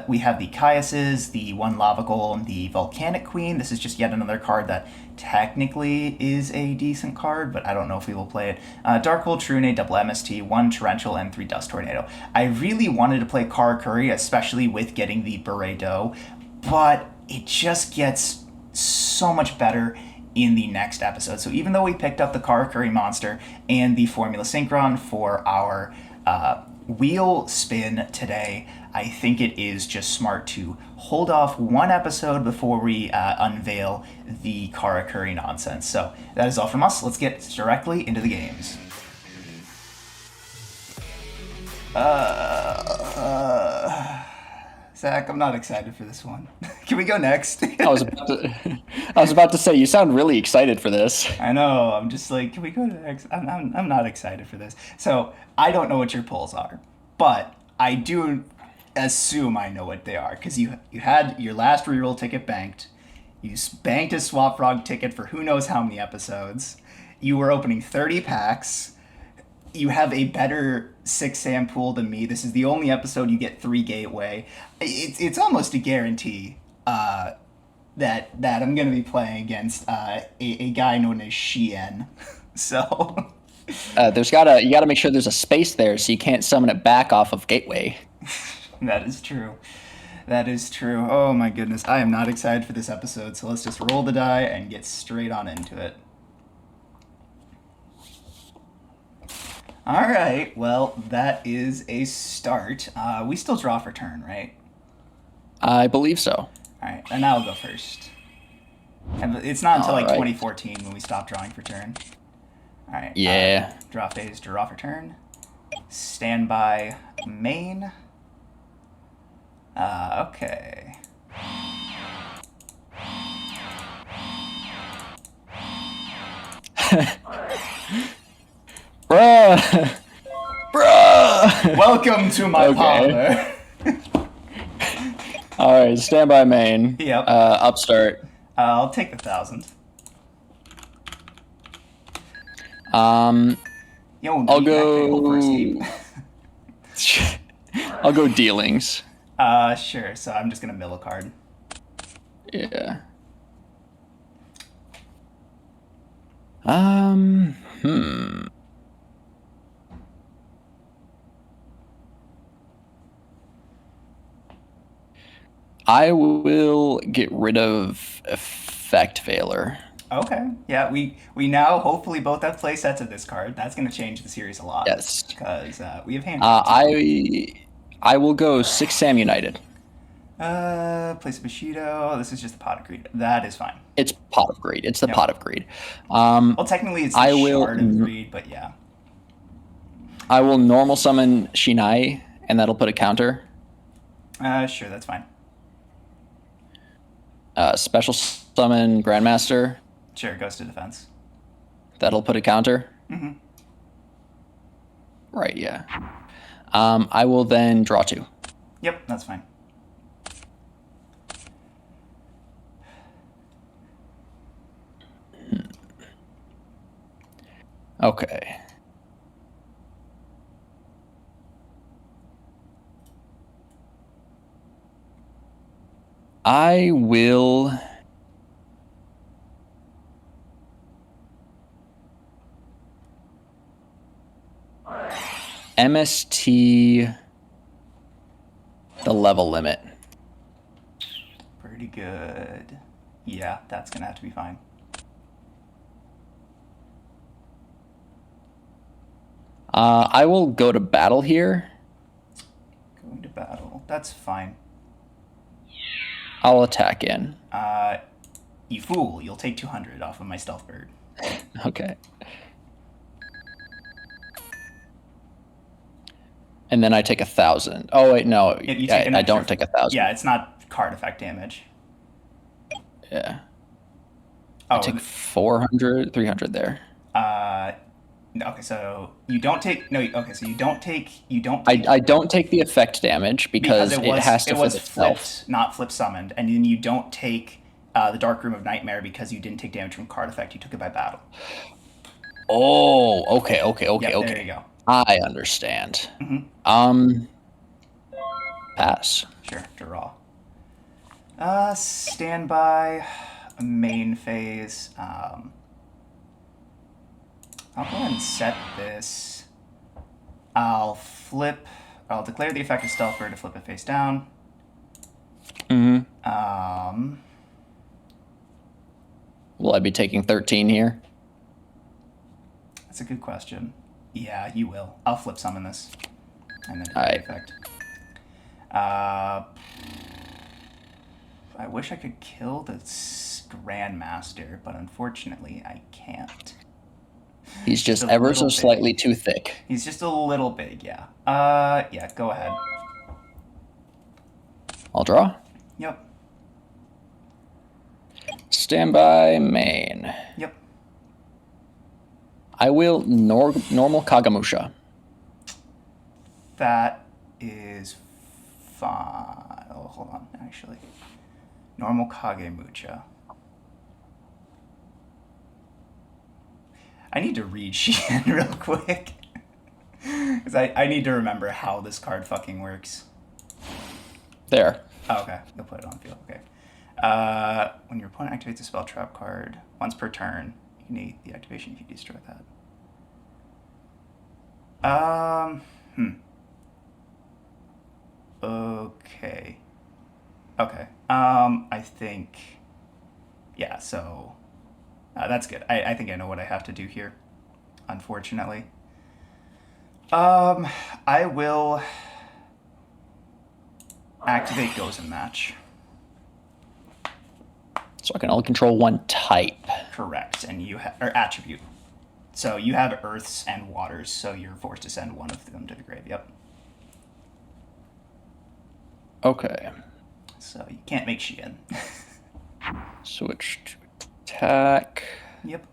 We have the Caiuses, the 1 Lava Golem, the Volcanic Queen. This is just yet another card that technically is a decent card, but I don't know if we will play it. Darkhold, Trune, double MST, 1 Torrential, and 3 Dust Tornado. I really wanted to play Karakuri, especially with getting the Beret Doe, but it just gets so much better in the next episode. So even though we picked up the Karakuri monster and the Formula Synchron for our wheel spin today, I think it is just smart to hold off 1 episode before we unveil the Karakuri nonsense. So that is all from us. Let's get directly into the games. Zach, I'm not excited for this one. Can we go next? I was about to say, you sound really excited for this. I know. I'm just like, can we go to next? I'm not excited for this. So I don't know what your polls are, but I do assume I know what they are because you had your last reroll ticket banked. You banked a Swap Frog ticket for who knows how many episodes. You were opening 30 packs. You have a better 6 Sam pool than me. This is the only episode you get 3 Gateway. It's almost a guarantee that I'm going to be playing against a guy known as Shien. So You gotta make sure there's a space there so you can't summon it back off of Gateway. that is true. That is true. Oh my goodness. I am not excited for this episode, so let's just roll the die and get straight on into it. All right. Well, that is a start. We still draw for turn, right? I believe so. All right. And I'll go first. And it's not until All like right. 2014 when we stopped drawing for turn. All right. Yeah. Draw phase, draw for turn. Standby main. Okay. Bruh! Bruh! Welcome to my Okay. parlor. All right, standby main. Yep. Upstart. I'll take the 1,000. Yo, I'll you activate hope for go. escape. I'll go dealings. Sure. So I'm just gonna mill a card. Yeah. Hmm. I will get rid of effect veiler. Okay. Yeah, we now hopefully both have play sets of this card. That's gonna change the series a lot. Yes. Because we have hand traps. I will go 6 Sam United. Place of Bushido. This is just the pot of greed. That is fine. It's Pot of Greed. It's the Yep. Pot of Greed. Well, technically it's the I will. shard of greed, but yeah. I will normal summon Shinai, and that'll put a counter. Sure, that's fine. Special summon Grandmaster. Sure, goes to defense. That'll put a counter. Mm-hmm. Right, yeah. I will then draw 2. Yep, that's fine. Okay. I will. MST the level limit. Pretty good. Yeah, that's gonna have to be fine. I will go to battle here. Going to battle. That's fine. I'll attack in. You fool, you'll take 200 off of my stealth bird. Okay. And then I take 1,000. Oh wait, no, Yeah, you take an I extra- don't take 1,000. Yeah, it's not card effect damage. Yeah. Oh, I take 400, 300 there. okay, so you don't take no. Okay, so you don't take I don't take the effect damage because it has to it flip was itself. flipped, not flip summoned, and then you don't take the Dark Room of Nightmare because you didn't take damage from card effect. You took it by battle. Oh, okay. Yep, there you go. I understand. Pass. Sure, draw. Standby, main phase. I'll go ahead and set this. I'll declare the effect of Stealth Bird to flip it face down. Will I be taking 13 here? That's a good question. Yeah, you will. I'll flip summon this. And then Alright. the effect. I wish I could kill the Grandmaster, but unfortunately I can't. He's just a ever so little slightly too thick. He's just a little big, yeah. Yeah, go ahead. I'll draw. Yep. Standby main. Yep. I will normal Kagamusha. That is fine. Oh, hold on, actually. Normal Kagemucha. I need to read Sheehan real quick. Because I need to remember how this card fucking works. There. Oh, okay. You'll put it on field. Okay. When your opponent activates a spell trap card once per turn, you need the activation if you destroy that. Okay. think, yeah, so that's good. I think I know what I have to do here, unfortunately. I will activate Gozen Match. So I can only control one type. Correct, and or attribute. So you have earths and waters, so you're forced to send one of them to the grave. Yep. Okay. So you can't make Xian. Switch to attack. Yep.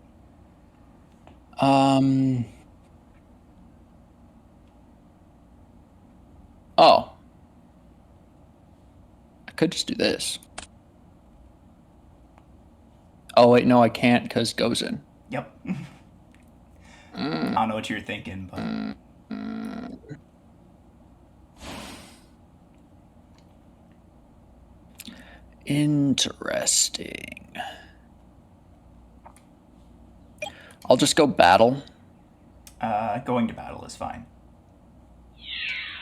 Oh. I could just do this. Oh, wait, no, I can't because Gozen. Yep. I don't know what you were thinking, but. Interesting. I'll just go battle. Going to battle is fine.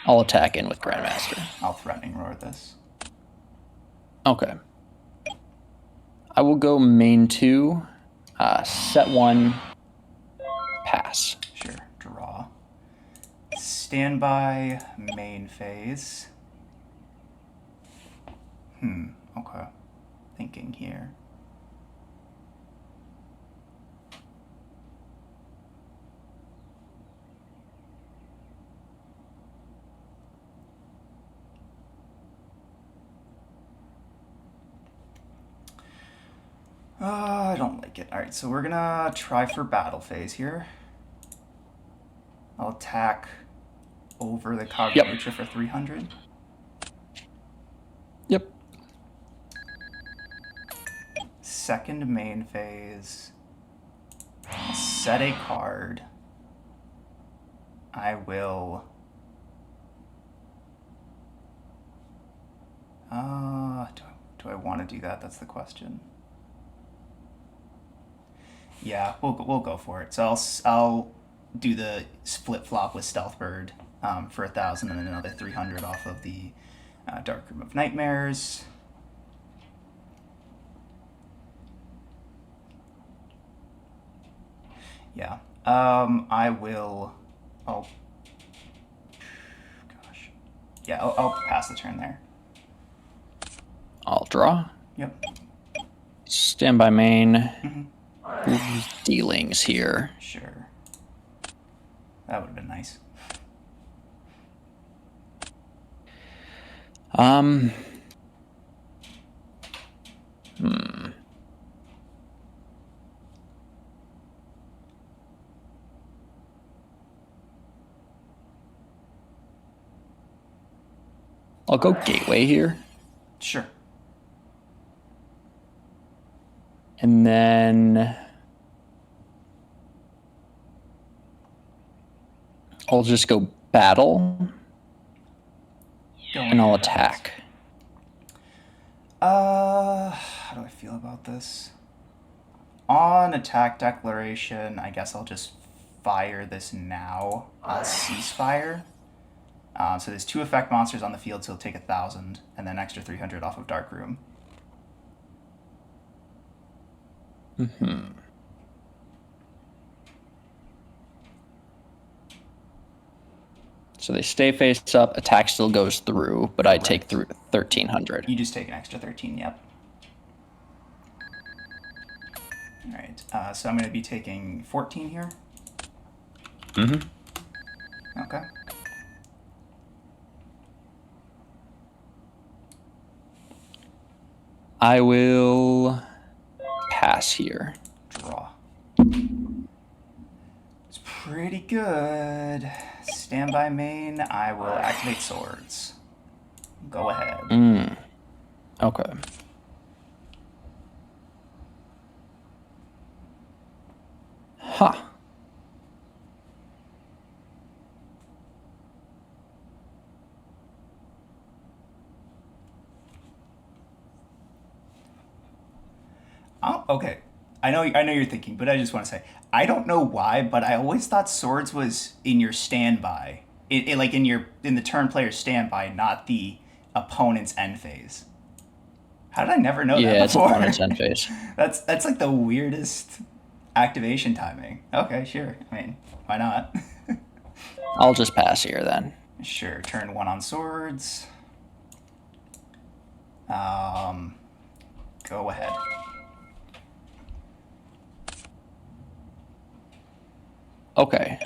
I'll attack in with Grandmaster. I'll threatening roar this. Okay. I will go main 2, set 1, pass. Sure, draw. Standby, main phase. Okay. Thinking here. I don't like it. Alright, so we're gonna try for battle phase here. I'll attack over the Kagemucha for 300. Yep. Second main phase. I'll set a card. I will. Do I want to do that? That's the question. Yeah, we'll go for it. So I'll do the split flop with Stealth Bird for 1,000 and then another 300 off of the Dark Room of Nightmares. Yeah. I will. Oh. Gosh. Yeah, I'll pass the turn there. I'll draw. Yep. Standby main. Dealings here. Sure. That would have been nice. I'll go gateway here. Sure. And then I'll just go battle. And I'll attack. How do I feel about this? On attack declaration, I guess I'll just fire this now. I'll ceasefire. So there's 2 effect monsters on the field, so he'll take 1,000, and then extra 300 off of Dark Room. So they stay face up, attack still goes through, but I take through 1,300. You just take an extra 13, yep. Alright, so I'm going to be taking 14 here. Okay. I will pass here. Draw. It's pretty good. Standby main, I will activate swords. Go ahead. Okay. Huh. Oh, okay. I know you're thinking, but I just want to say I don't know why, but I always thought swords was in your standby, like in the turn player's standby, not the opponent's end phase. How did I never know that Yeah, it's a fun before? and 10 phase. That's like the weirdest activation timing. Okay, sure. I mean, why not? I'll just pass here then. Sure. Turn one on swords. Um, Go ahead. Okay.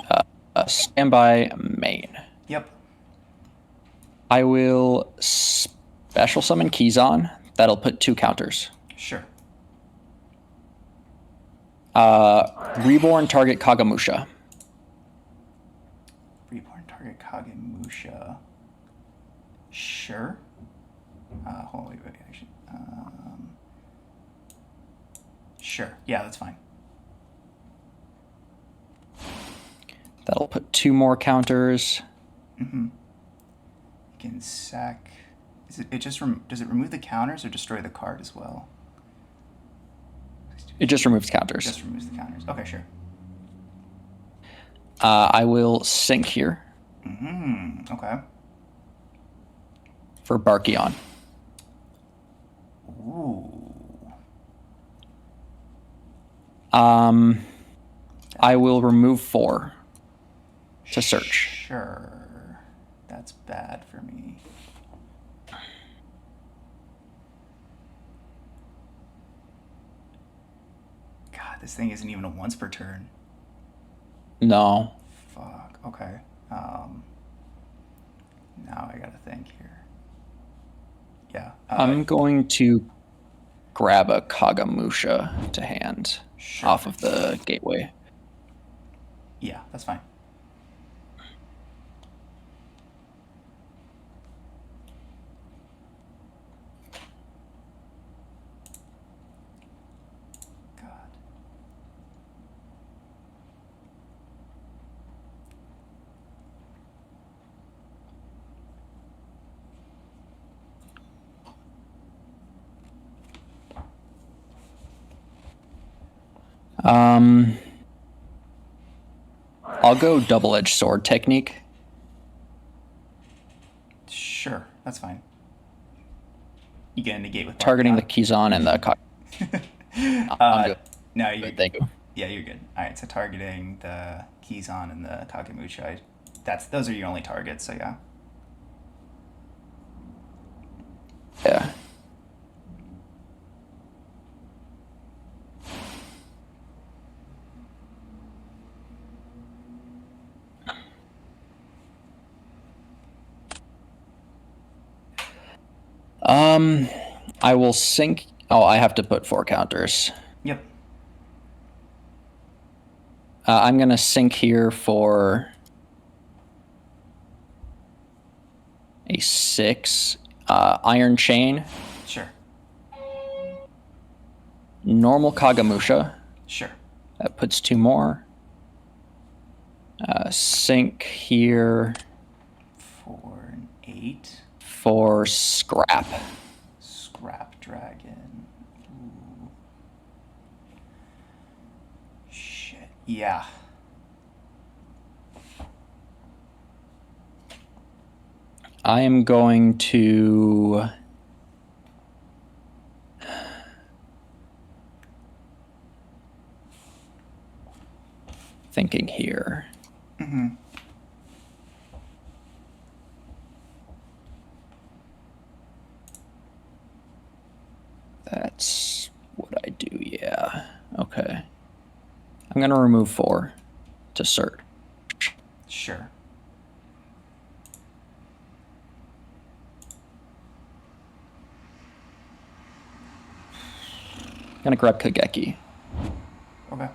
Standby main. Yep. I will special summon Keyzon. That'll put 2 counters. Sure. Reborn target Kagamusha. Reborn target Kagemusha. Sure. Hold on, wait, actually. Sure. Yeah, that's fine. That'll put 2 more counters. You can sack. Is it just does it remove the counters or destroy the card as well? It just removes counters. Just removes the counters. Okay, sure. I will sink here Okay. for Barkion. Ooh. I will remove 4 to search. Sure. That's bad for me. God, this thing isn't even a once per turn. No. Fuck. Okay. Now I gotta think here. Yeah. I'm going to grab a Kagamusha to hand Sure. off of the gateway. Yeah, that's fine. God. I'll go double-edged sword technique. Sure, that's fine. You get a negate with Targeting the Barkion. Keyzon and the I'm good. No, you're Good, thank you. Yeah, you're good. All right, so targeting the Keyzon and the Kagemusha. Those are your only targets. So yeah. Yeah. I will sink. Oh, I have to put 4 counters. Yep. I'm gonna sink here for a 6. Iron Chain. Sure. Normal Kagamusha. Sure. That puts 2 more. Sink here 4 and 8. for Scrap. Scrap Dragon. Ooh. Shit. Yeah. I am going to thinking here. That's what I do, yeah. Okay. I'm going to remove 4 to search. Sure. I'm going to grab Kageki. Okay.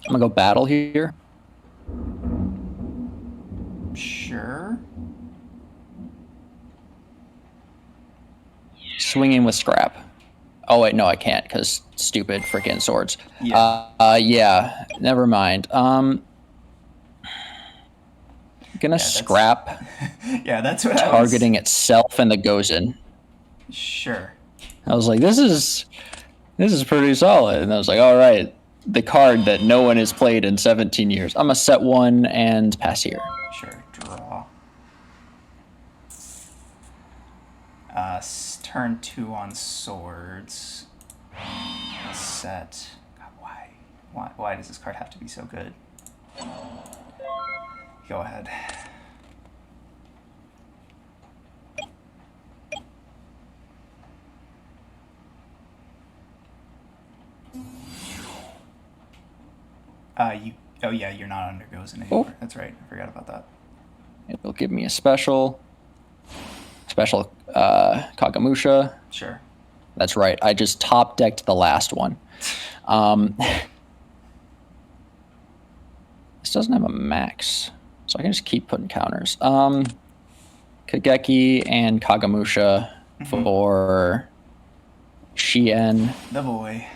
I'm going to go battle here. Sure. Swinging with Scrap. Oh, wait, no, I can't because stupid freaking swords. Yeah. Yeah, never mind. Gonna Scrap. Yeah, that's what targeting itself and the Gozen. Sure. I was like, this is pretty solid. And I was like, all right, the card that no one has played in 17 years. I'm gonna set 1 and pass here. Sure. Draw. Turn 2 on swords. Set. God, why? Why does this card have to be so good? Go ahead. Oh yeah, you're not under Gozen anymore. That's right. I forgot about that. It'll give me a special Kagamusha. Sure. That's right. I just top decked the last one. This doesn't have a max, so I can just keep putting counters. Kageki and Kagamusha for Shien. The boy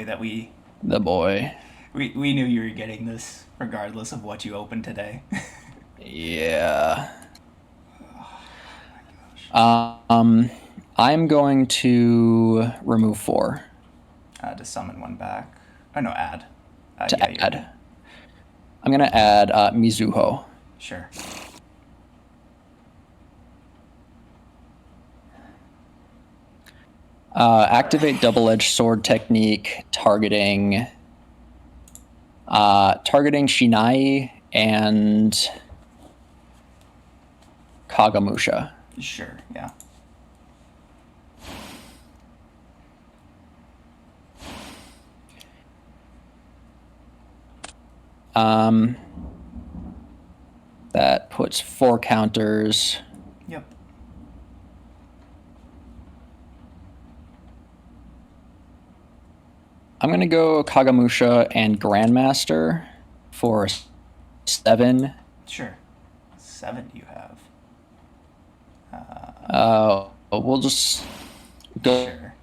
that we knew you were getting this regardless of what you opened today. Yeah. I'm going to remove 4. To summon one back. Oh no, add. Add. I'm going to add Mizuho. Sure. Activate double-edged sword technique targeting Shinai and Kagamusha. Sure, yeah. That puts 4 counters. Yep. I'm going to go Kagamusha and Grandmaster for 7. Sure. 7 you have. We'll just go. Sure.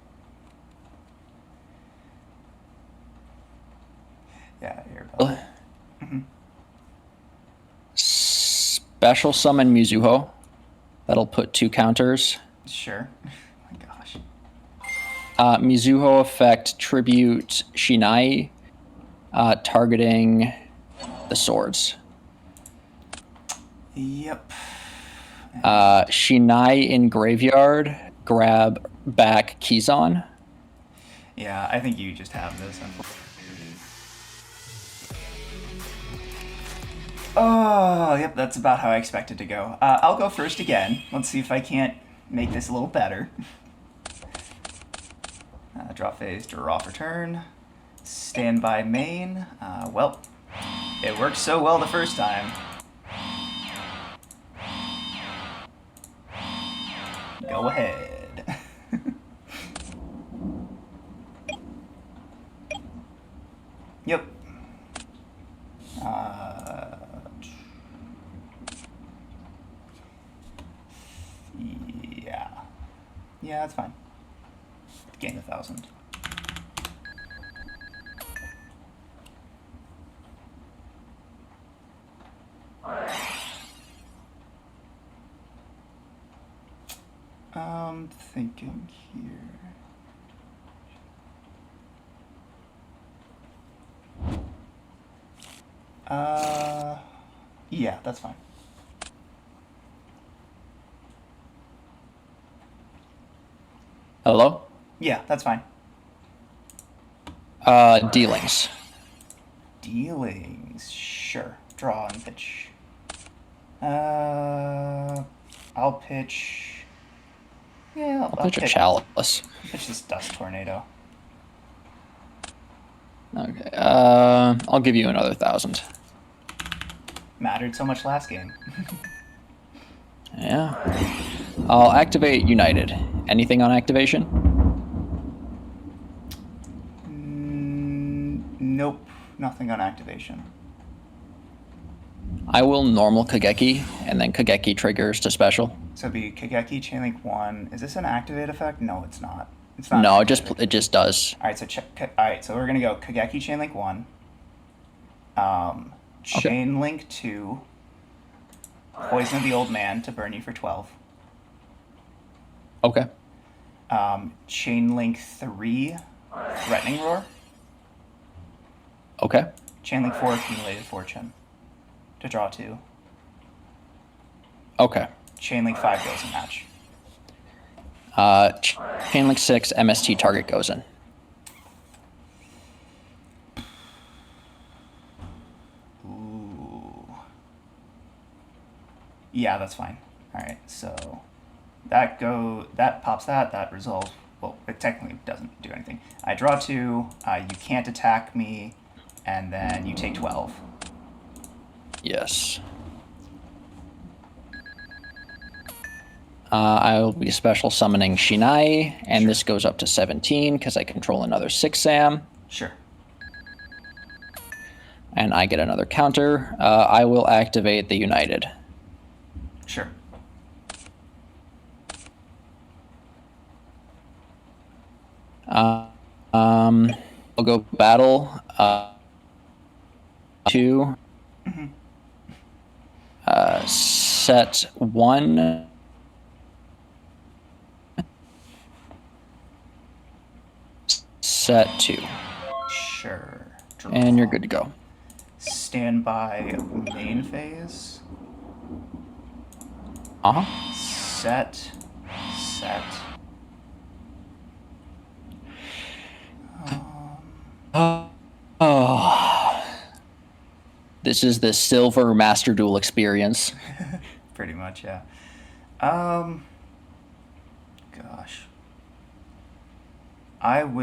Yeah, you're about. Special summon Mizuho. That'll put 2 counters. Sure. Oh my gosh. Mizuho effect tribute Shinai, targeting the swords. Yep. Shinai in graveyard, grab back Kizan. Yeah, I think you just have this. Oh, yep, that's about how I expect it to go. I'll go first again. Let's see if I can't make this a little better. Draw phase, draw for turn. Standby main. Well, it worked so well the first time. Go ahead. Yep. Yeah, that's fine. Gain 1,000. Thinking here. Yeah, that's fine. Hello? Yeah, that's fine. Dealings. Dealings. Sure. Draw and pitch. I'll pitch. Yeah, I'll pitch a chalice. Pitch this dust tornado. Okay. I'll give you another 1,000. Mattered so much last game. Yeah. I'll activate United. Anything on activation? Nope. Nothing on activation. I will normal Kageki, and then Kageki triggers to special. So it'd be Kageki Chainlink 1. Is this an activate effect? No, it's not. It's not. No, it just does. Alright, so we're gonna go Kageki Chainlink 1. Chainlink 2. Poison of the Old Man to burn you for 12. Okay. Chainlink 3. Threatening Roar. Okay. Chainlink 4. Accumulated Fortune to draw 2. Okay. Chainlink 5 goes in match. Chain Link 6, MST target goes in. Ooh. Yeah, that's fine. All right, so that pops that resolves. Well, it technically doesn't do anything. I draw 2. You can't attack me, and then you take 12. Yes. I will be special summoning Shinai, and this goes up to 17 because I control another 6 Sam. Sure. And I get another counter. I will activate the United. Sure. I'll go battle 2. Set 1. Set 2. Sure. Draw. And you're good to go. Standby main phase. Set. This is the Silver Master Duel experience. Pretty much, yeah. Gosh. I don't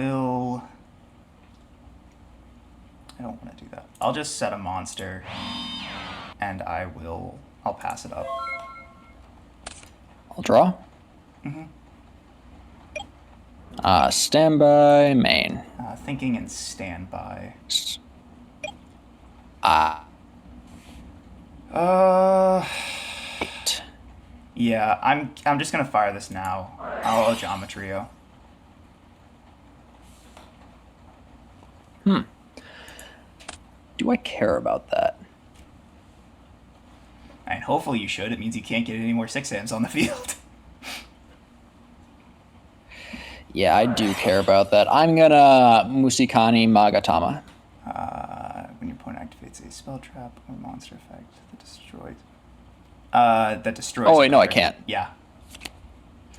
want to do that. I'll just set a monster, and I'll pass it up. I'll draw. Standby main. Thinking in standby. Yeah, I'm just gonna fire this now. I'll Geometrio. Do I care about that? And hopefully you should. It means you can't get any more 6Ms on the field. Yeah, I do care about that. I'm gonna Musikani Magatama. When your opponent activates a spell trap or monster effect that destroys. Oh wait, no, I can't. Yeah.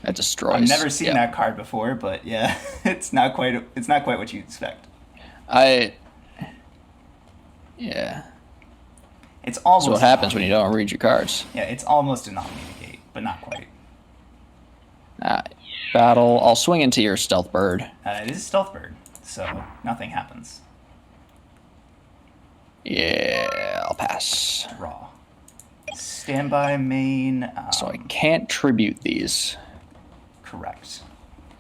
That destroys. I've never seen that card before, but yeah, it's not quite what you expect. Yeah. It's almost. So what happens when you don't read your cards? Yeah, it's almost a non-mitigate, but not quite. Battle. I'll swing into your Stealth Bird. It is Stealth Bird, so nothing happens. Yeah, I'll pass. Raw. Standby main. So I can't tribute these. Correct.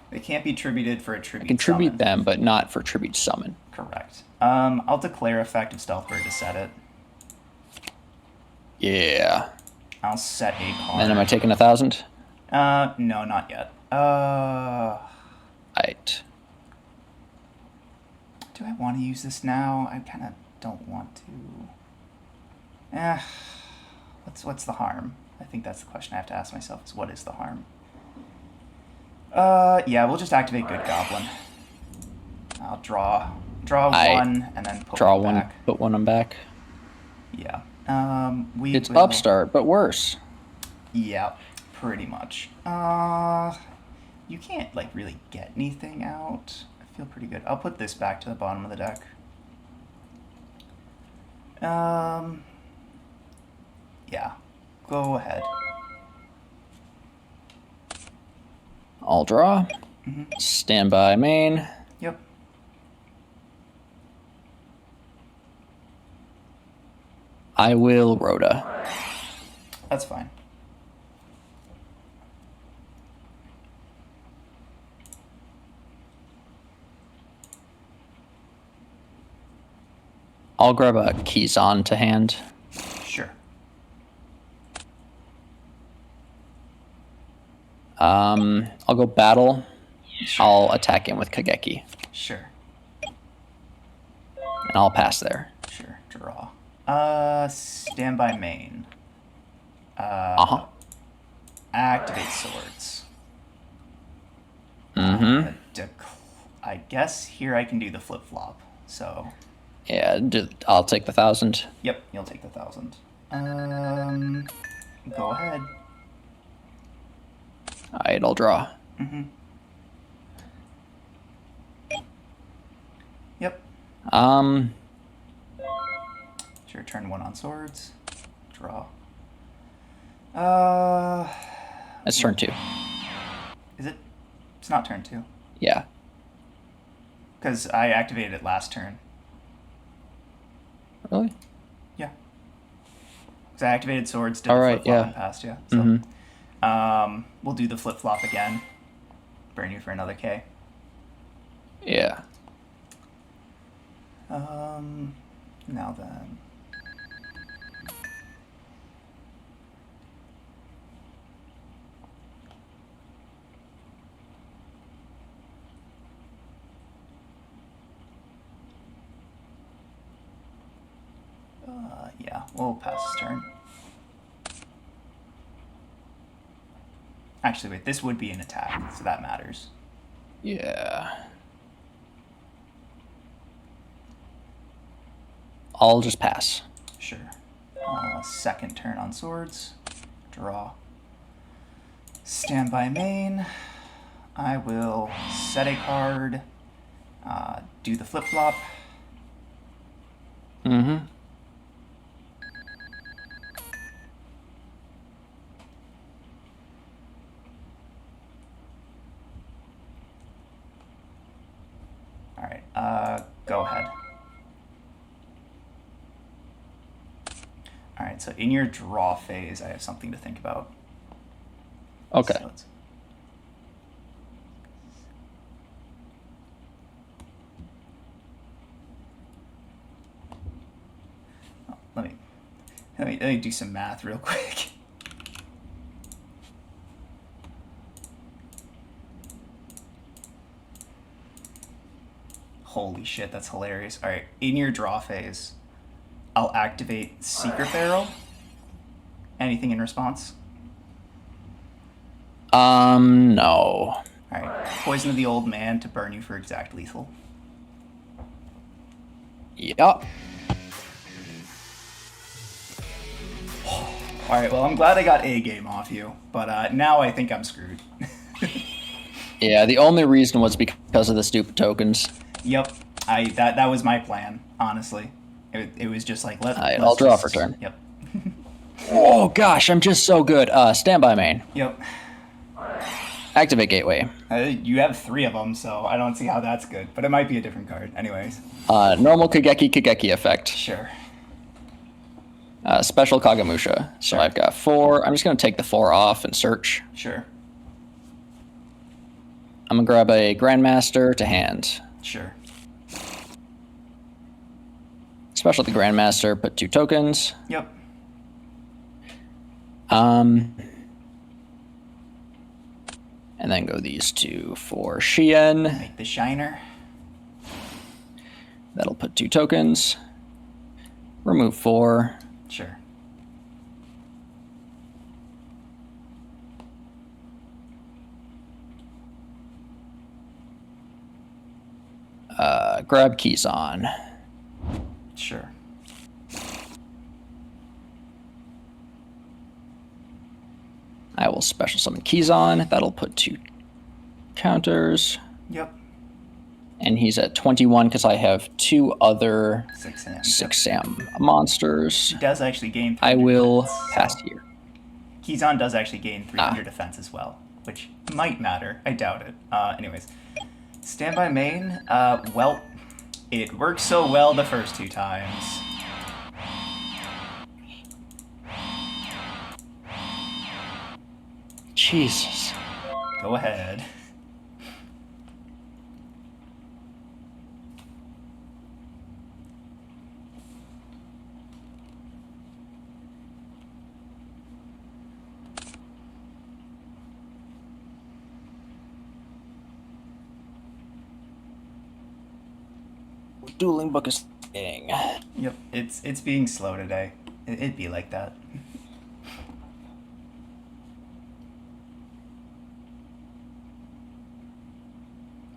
They can't be tributed for a tribute. I can tribute summon. them, but not for tribute summon. Correct. I'll declare effect of Stealth Bird to set it. Yeah. I'll set a card. Then am I taking 1,000? No, not yet. Right. Do I want to use this now? I kind of don't want to. What's the harm? I think that's the question I have to ask myself is what is the harm? Yeah, we'll just activate Good Goblin. I'll draw one and then put one back. Put one on back. Yeah. It's Upstart, but worse. Yeah, pretty much. You can't like really get anything out. I feel pretty good. I'll put this back to the bottom of the deck. Yeah. Go ahead. I'll draw. Standby main. Yep. I will Rhoda. That's fine. I'll grab a Kizan to hand. Sure. I'll go battle. Sure. I'll attack him with Kageki. Sure. And I'll pass there. Sure. Draw. Standby main. Activate swords. I guess here I can do the flip flop. So. Yeah, I'll take the 1,000. Yep, you'll take the 1,000. Go ahead. Alright, I'll draw. Mm-hmm. Yep. Um, Sure, turn 1 on swords. Draw. Uh, it's turn 2. is it? It's not turn 2. Yeah. Because I activated it last turn. Really? Yeah. Because I activated swords, did All the right, flip flop yeah. and passed, yeah. So, we'll do the flip flop again. Burn you for another K. Yeah. Now then. Yeah, we'll pass this turn. Actually, wait, this would be an attack, so that matters. Yeah. I'll just pass. Sure. Second turn on swords. Draw. Stand by main. I will set a card. Do the flip flop. Mm-hmm. All right. Go ahead. All right. So in your draw phase, I have something to think about. Okay. So let me do some math real quick. Holy shit, that's hilarious. All right, in your draw phase, I'll activate Secret Barrel. Anything in response? No. All right, Poison of the Old Man to burn you for exact lethal. Yep. All right, well, I'm glad I got a game off you, but now I think I'm screwed. Yeah, the only reason was because of the stupid tokens. Yep, that was my plan. Honestly, it was just like let's. I'll draw for turn. Yep. Oh gosh, I'm just so good. Stand by main. Yep. Activate gateway. You have 3 of them, so I don't see how that's good. But it might be a different card. Anyways. Normal Kageki effect. Sure. Special Kagamusha. So Sure. I've got 4. I'm just going to take the 4 off and search. Sure. I'm going to grab a Grandmaster to hand. Sure. Special the Grandmaster, put 2 tokens. Yep. And then go these 2 for Shien. Make the Shiner. That'll put 2 tokens. Remove 4. Sure. Grab Keyson. Sure. I will special summon Keyson. That'll put 2 counters. Yep. And he's at 21 because I have 2 other 6 Sam. 6 Sam monsters. He does actually gain 300 I will defense, pass so. here. Keyson does actually gain 300 defense as well, which might matter. I doubt it. Anyways. Standby main. Well, it worked so well the first 2 times. Jesus. Go ahead. Dueling book is thing. Yep, it's being slow today. It'd be like that.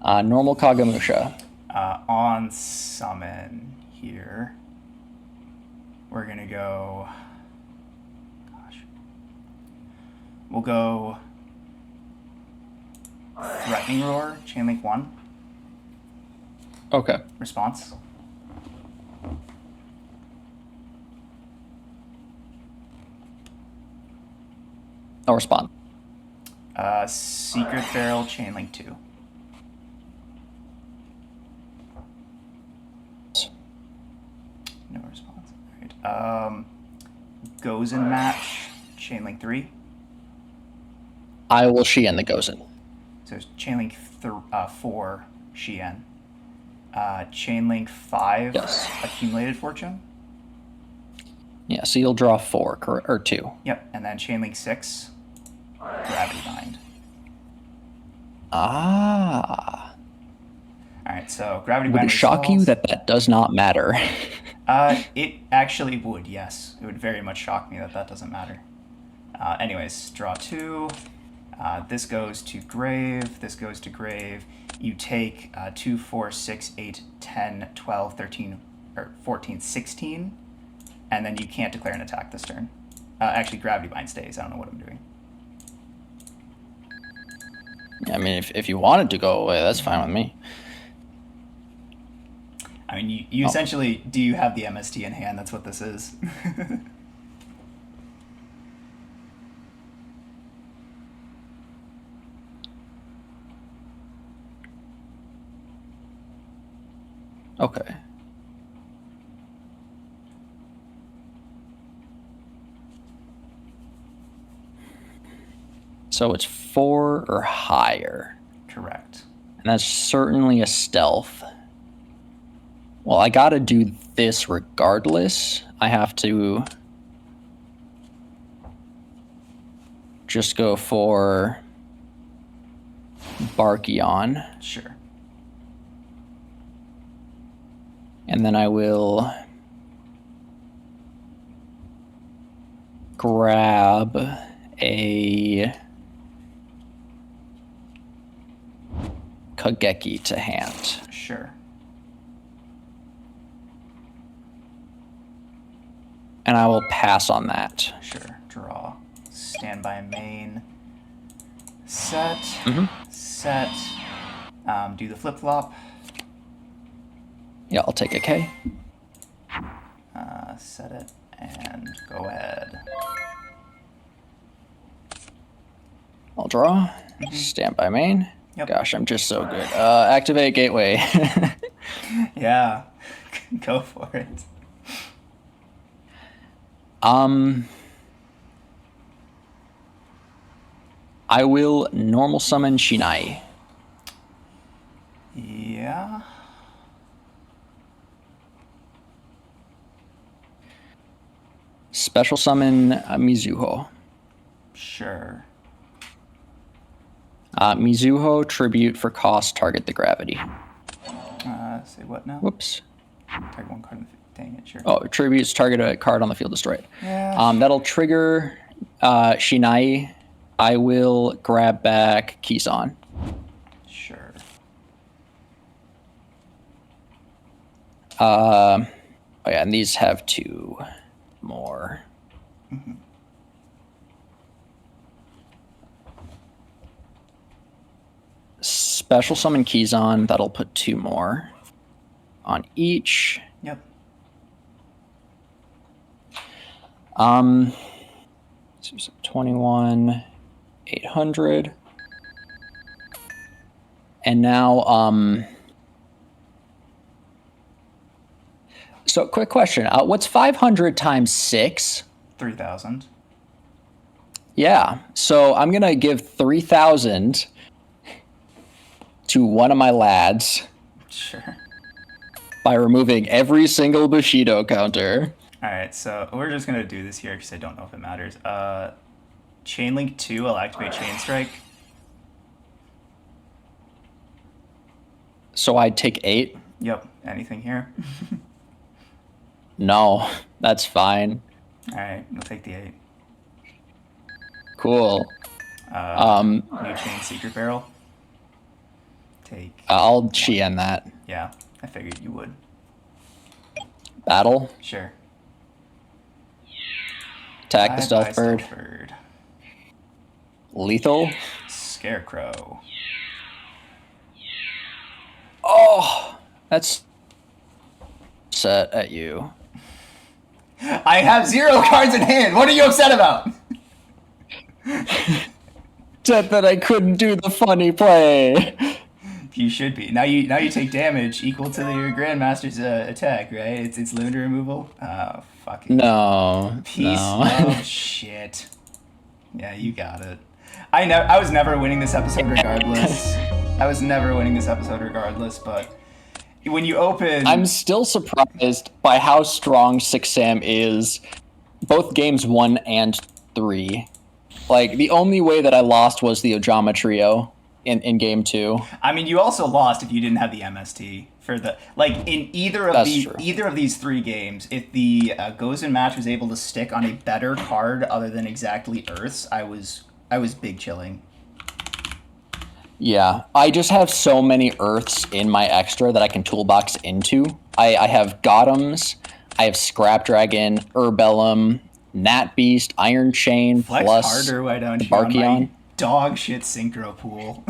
Normal Kagamusha. On summon here, we're gonna go. Gosh, we'll go Threatening Roar, Chainlink 1. Okay. Response. I'll respond. Secret Barrel, Chainlink 2. No response. All right. Gozen Match, Chainlink 3. I will Shien the Gozen. So Chainlink 4, Shien. Chainlink 5, Yes. Accumulated Fortune. Yeah, so you'll draw 4, or 2. Yep, and then Chainlink 6, Gravity Bind. Ah. Alright, so Gravity Would Bind it shock you resolves. that does not matter? It actually would, yes. It would very much shock me that doesn't matter. Anyways, draw 2. This goes to grave. This goes to grave. You take 2, 4, 6, 8, 10, 12, 13, or 14, 16, and then you can't declare an attack this turn. Actually, Gravity Bind stays. I don't know what I'm doing. I mean, if you wanted to go away, that's fine with me. I mean, you essentially, do you have the MST in hand? That's what this is. Okay. So it's 4 or higher. Correct. And that's certainly a stealth. Well, I gotta do this regardless. I have to just go for Barkion. Sure. And then I will grab a Kageki to hand. Sure. And I will pass on that. Sure. Draw. Standby main. Set. Set. Do the flip-flop. Yeah, I'll take a K. Set it and go ahead. I'll draw. Standby main. Yep. Gosh, I'm just so good. Activate gateway. Yeah. Go for it. I will normal summon Shinai. Yeah. Special summon Mizuho. Sure. Mizuho, tribute for cost, target the gravity. Say what now? Whoops. Target one card in the dang it, sure. Oh, tributes, target a card on the field, destroy it. Yeah. That'll trigger Shinai. I will grab back Kison. Sure. Oh yeah, and these have 2 more. Special summon Kison, that'll put 2 more on each. Yep. 21, 800. And now, so quick question. What's 500 times 6? 3,000. Yeah. So I'm going to give 3,000 to one of my lads Sure. by removing every single Bushido counter. Alright, so we're just going to do this here because I don't know if it matters. Chainlink 2, I'll activate Chain Strike. So I'd take 8? Yep. Anything here? No, that's fine. Alright, we'll take the 8. Cool. New Chain Secret Barrel. Take. I'll Shien that. Yeah, I figured you would. Battle. Sure. Attack the stealth bird. Bird. Lethal. Scarecrow. Oh, that's set at you. I have 0 cards in hand. What are you upset about? Set that I couldn't do the funny play. You should be. Now you take damage equal to your Grandmaster's attack, right? It's limiter removal. Fucking No, piece no. of shit. Yeah, you got it. I was never winning this episode regardless. I was never winning this episode regardless, but when you open, I'm still surprised by how strong 6Sam is, both games 1 and 3. Like, the only way that I lost was the Ojama Trio in game 2. I mean, you also lost if you didn't have the MST for the like in That's true. either of these 3 games. If the Gozen match was able to stick on a better card other than exactly Earths, I was big chilling. Yeah, I just have so many Earths in my extra that I can toolbox into. I have Gotems, I have Scrap Dragon, Urbellum, Nat Beast, Iron Chain, Flex plus harder, why don't you? Barkion. On my dog shit synchro pool.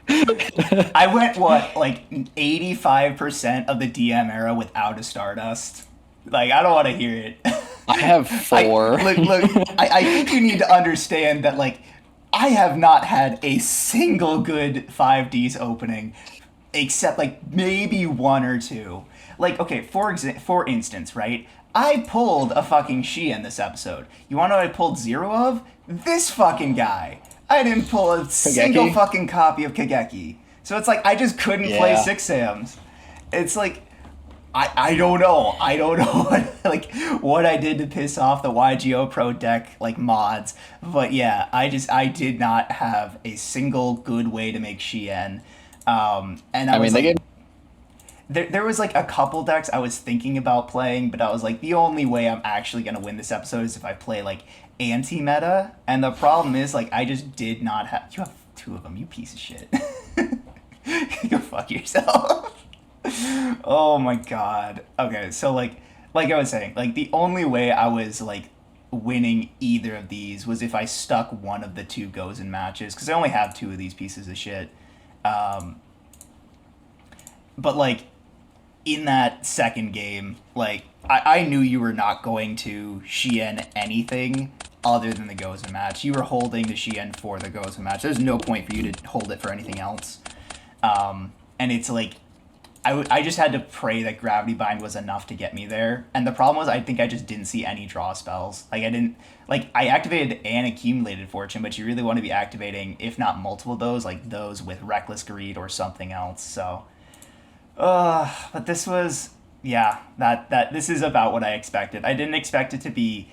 I went like 85% of the DM era without a Stardust. Like I don't want to hear it. I have 4. I think you need to understand that like I have not had a single good 5Ds opening except like maybe 1 or 2. Like okay, for instance, right? I pulled a fucking Shien this episode. You want to know what I pulled 0 of? This fucking guy. I didn't pull a single fucking copy of Kageki. So it's like I just couldn't play 6 Sams. It's like I don't know. I don't know what I did to piss off the YGO Pro deck like mods. But yeah, I did not have a single good way to make Shien. And I was like, there was like a couple decks I was thinking about playing, but I was like, the only way I'm actually gonna win this episode is if I play like anti-meta. And the problem is like I just did not have. You have 2 of them, you piece of shit. Go fuck yourself. Oh my god. Okay, so like I was saying, like the only way I was like winning either of these was if I stuck one of the 2 Gozen matches because I only have 2 of these pieces of shit. But like in that second game, like I knew you were not going to Shien anything other than the Gozen match. You were holding the Shien for the Gozen match. There's no point for you to hold it for anything else. And it's like I just had to pray that Gravity Bind was enough to get me there. And the problem was I think I just didn't see any draw spells. Like I didn't like I activated an accumulated fortune, but you really want to be activating, if not multiple of those, like those with Reckless Greed or something else. So but this was that this is about what I expected. I didn't expect it to be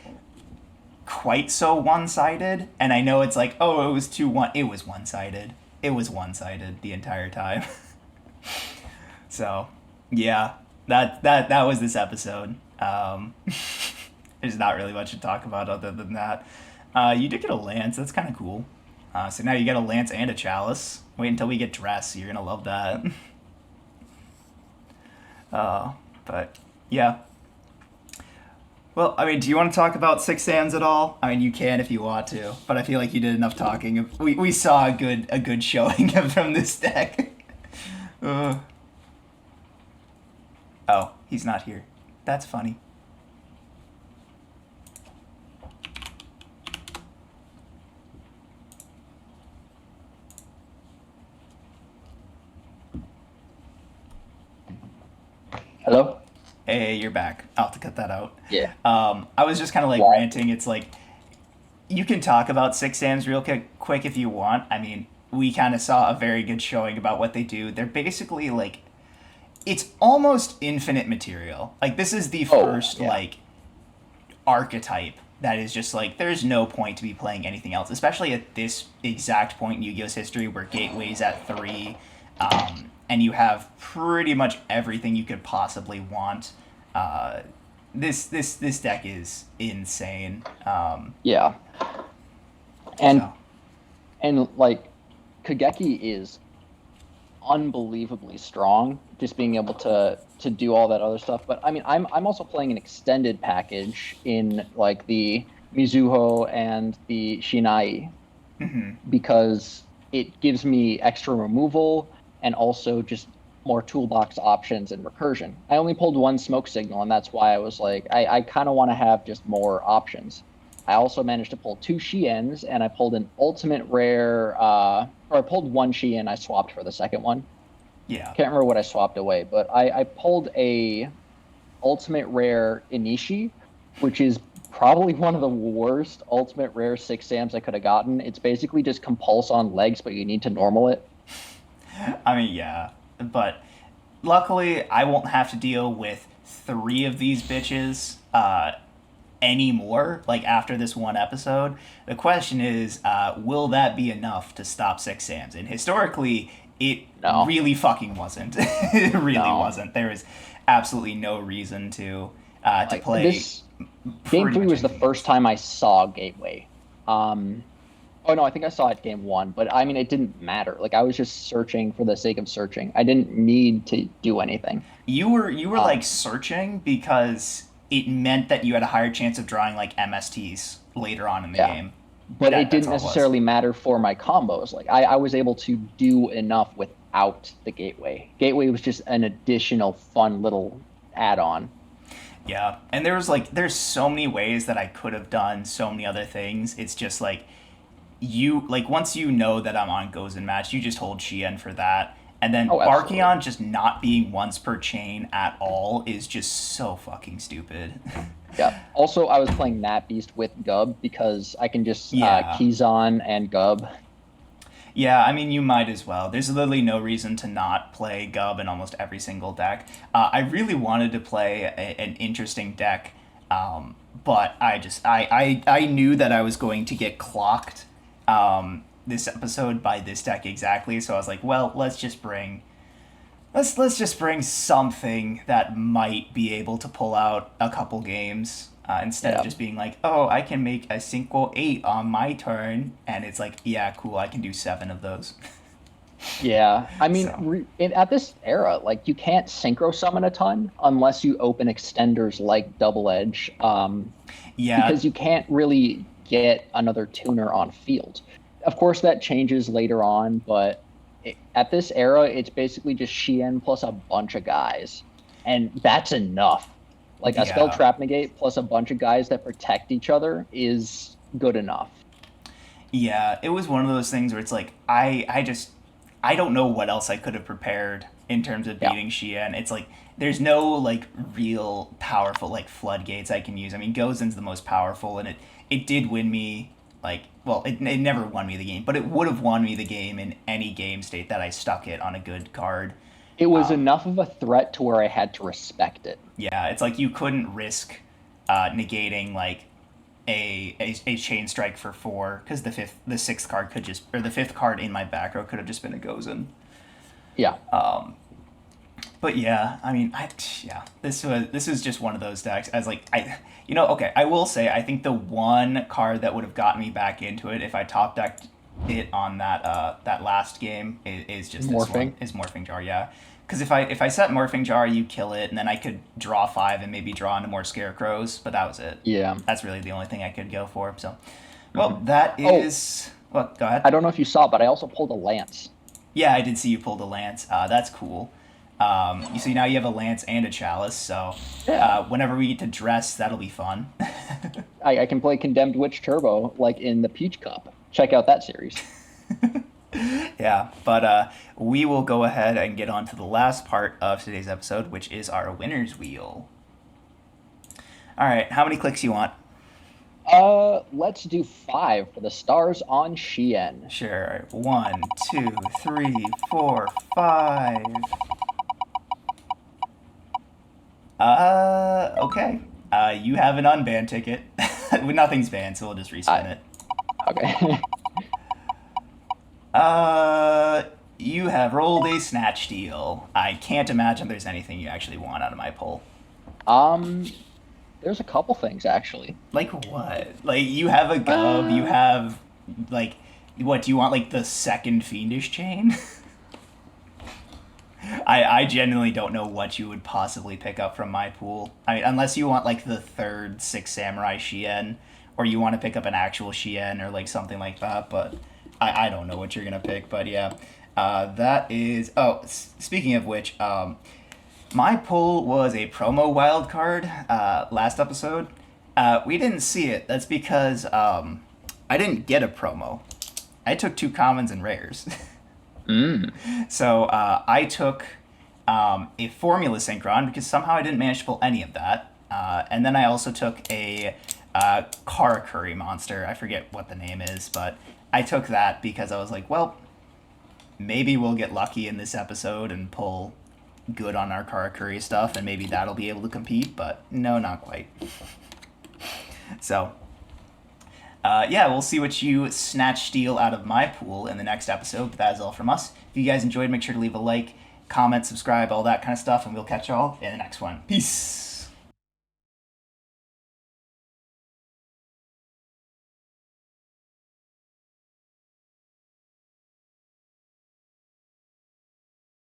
quite so one-sided, and I know it's like, oh, it was 2-1. It was one-sided. It was one-sided the entire time. So, yeah, that was this episode. There's not really much to talk about other than that. You did get a lance. That's kind of cool. So now you get a lance and a chalice. Wait until we get dress. You're gonna love that. But yeah. Well, I mean, do you want to talk about 6 Sams at all? I mean, you can if you want to, but I feel like you did enough talking. We saw a good showing from this deck. Oh, he's not here. That's funny. Hello? Hey, you're back. I'll have to cut that out. Yeah. I was just kind of like ranting. It's like, you can talk about 6 Sams real quick if you want. I mean, we kind of saw a very good showing about what they do. They're basically like, it's almost infinite material. Like this is the first like archetype that is just like there's no point to be playing anything else, especially at this exact point in Yu-Gi-Oh's history where Gateway's at 3, and you have pretty much everything you could possibly want. This deck is insane. Yeah. And So. and like Kageki is unbelievably strong, just being able to do all that other stuff. But I mean, I'm also playing an extended package in like the Mizuho and the Shinai, because it gives me extra removal and also just more toolbox options and recursion. I only pulled one smoke signal, and that's why I was like, I kind of want to have just more options. I also managed to pull two Shiens, and I pulled an ultimate rare, or I pulled one Shien, I swapped for the second one. Yeah. Can't remember what I swapped away, but I pulled a ultimate rare Inishi, which is probably one of the worst ultimate rare six Sams I could have gotten. It's basically just compulse on legs, but you need to normal it. I mean, yeah. But luckily, I won't have to deal with three of these bitches anymore, like after this one episode. The question is, will that be enough to stop six Sams? And historically, it No, really fucking wasn't. It really no. wasn't. There was absolutely no reason to Like play this game pretty three much was the anything first else. time I saw Gateway. Um, oh no, I think I saw it game one, but I mean it didn't matter. Like I was just searching for the sake of searching. I didn't need to do anything. You were like Um, searching because it meant that you had a higher chance of drawing like MSTs later on in the yeah, game. but it That's didn't all it was. necessarily matter for my combos. Like I was able to do enough without the gateway. Gateway was just an additional fun little add-on. Yeah, and there's so many ways that I could have done so many other things. It's just like you like once you know that I'm on Gozen match, you just hold Shien for that. And then Oh, absolutely. Barkion just not being once per chain at all is just so fucking stupid. Yeah. Also, I was playing Nat Beast with Gub because I can just Yeah. keys on and Gub. Yeah, I mean, you might as well. There's literally no reason to not play Gub in almost every single deck. I really wanted to play an interesting deck, but I knew that I was going to get clocked this episode by this deck exactly. So I was like, well, let's just bring something that might be able to pull out a couple games instead of Yeah. just being like, oh, I can make a synchro 8 on my turn, and it's like, yeah, cool, I can do 7 of those. Yeah. I mean, So at this era, like you can't synchro summon a ton unless you open extenders like Double Edge, yeah, because you can't really get another tuner on field. Of course, that changes later on, but at this era, it's basically just Shien plus a bunch of guys, and that's enough. Like a spell yeah, trap negate plus a bunch of guys that protect each other is good enough. yeah. It was one of those things where it's like I don't know what else I could have prepared in terms of Yeah. beating Shien. It's like there's no like real powerful like floodgates I can use. I mean, Gozen's the most powerful, and it did win me like well, it never won me the game, but it would have won me the game in any game state that I stuck it on a good card. It was enough of a threat to where I had to respect it. Yeah, it's like you couldn't risk negating like a chain strike for 4 because the sixth card could just or the fifth card in my back row could have just been a Gozen. Yeah. But yeah, I mean, yeah, this was just one of those decks. As like okay, I will say I think the one card that would have gotten me back into it if I top decked it on that last game is just this one Morphing. is Morphing Jar. Yeah, because if I set Morphing Jar, you kill it, and then I could draw 5 and maybe draw into more Scarecrows. But that was it. Yeah. That's really the only thing I could go for. So, well, Hmm. that Oh, is. Well, go ahead. I don't know if you saw, but I also pulled a lance. Yeah, I did see you pull the lance. That's cool. You see now you have a lance and a chalice, so Yeah. whenever we get to dress, that'll be fun. I can play Condemned Witch Turbo like in the Peach Cup. Check out that series. Yeah, but we will go ahead and get on to the last part of today's episode, which is our winner's wheel. All right, how many clicks you want? Let's do 5 for the stars on Shien. Sure. 1, 2, 3, 4, 5. Okay. You have an unbanned ticket. Nothing's banned, so we'll just respin I it. okay. You have rolled a snatch deal. I can't imagine there's anything you actually want out of my pull. um, there's a couple things actually. Like what? Like you have a gub. You Uh, have like what? Do you want like the second fiendish chain? I genuinely don't know what you would possibly pick up from my pool. I mean, unless you want like the third Six Samurai Shien, or you want to pick up an actual Shien or like something like that. But I don't know what you're gonna pick. But yeah, That is. Oh, speaking of which, my pull was a promo wild card last episode. We didn't see it. That's because I didn't get a promo. I took two commons and rares. Mm. So I took a Formula Synchron because somehow I didn't manage to pull any of that. And then I also took a Karakuri monster. I forget what the name is, but I took that because I was like, well, maybe we'll get lucky in this episode and pull good on our Karakuri stuff, and maybe that'll be able to compete. But no, not quite. So yeah, we'll see what you snatch steal out of my pool in the next episode. But that is all from us. If you guys enjoyed, make sure to leave a like, comment, subscribe, all that kind of stuff, and we'll catch y'all in the next one. Peace.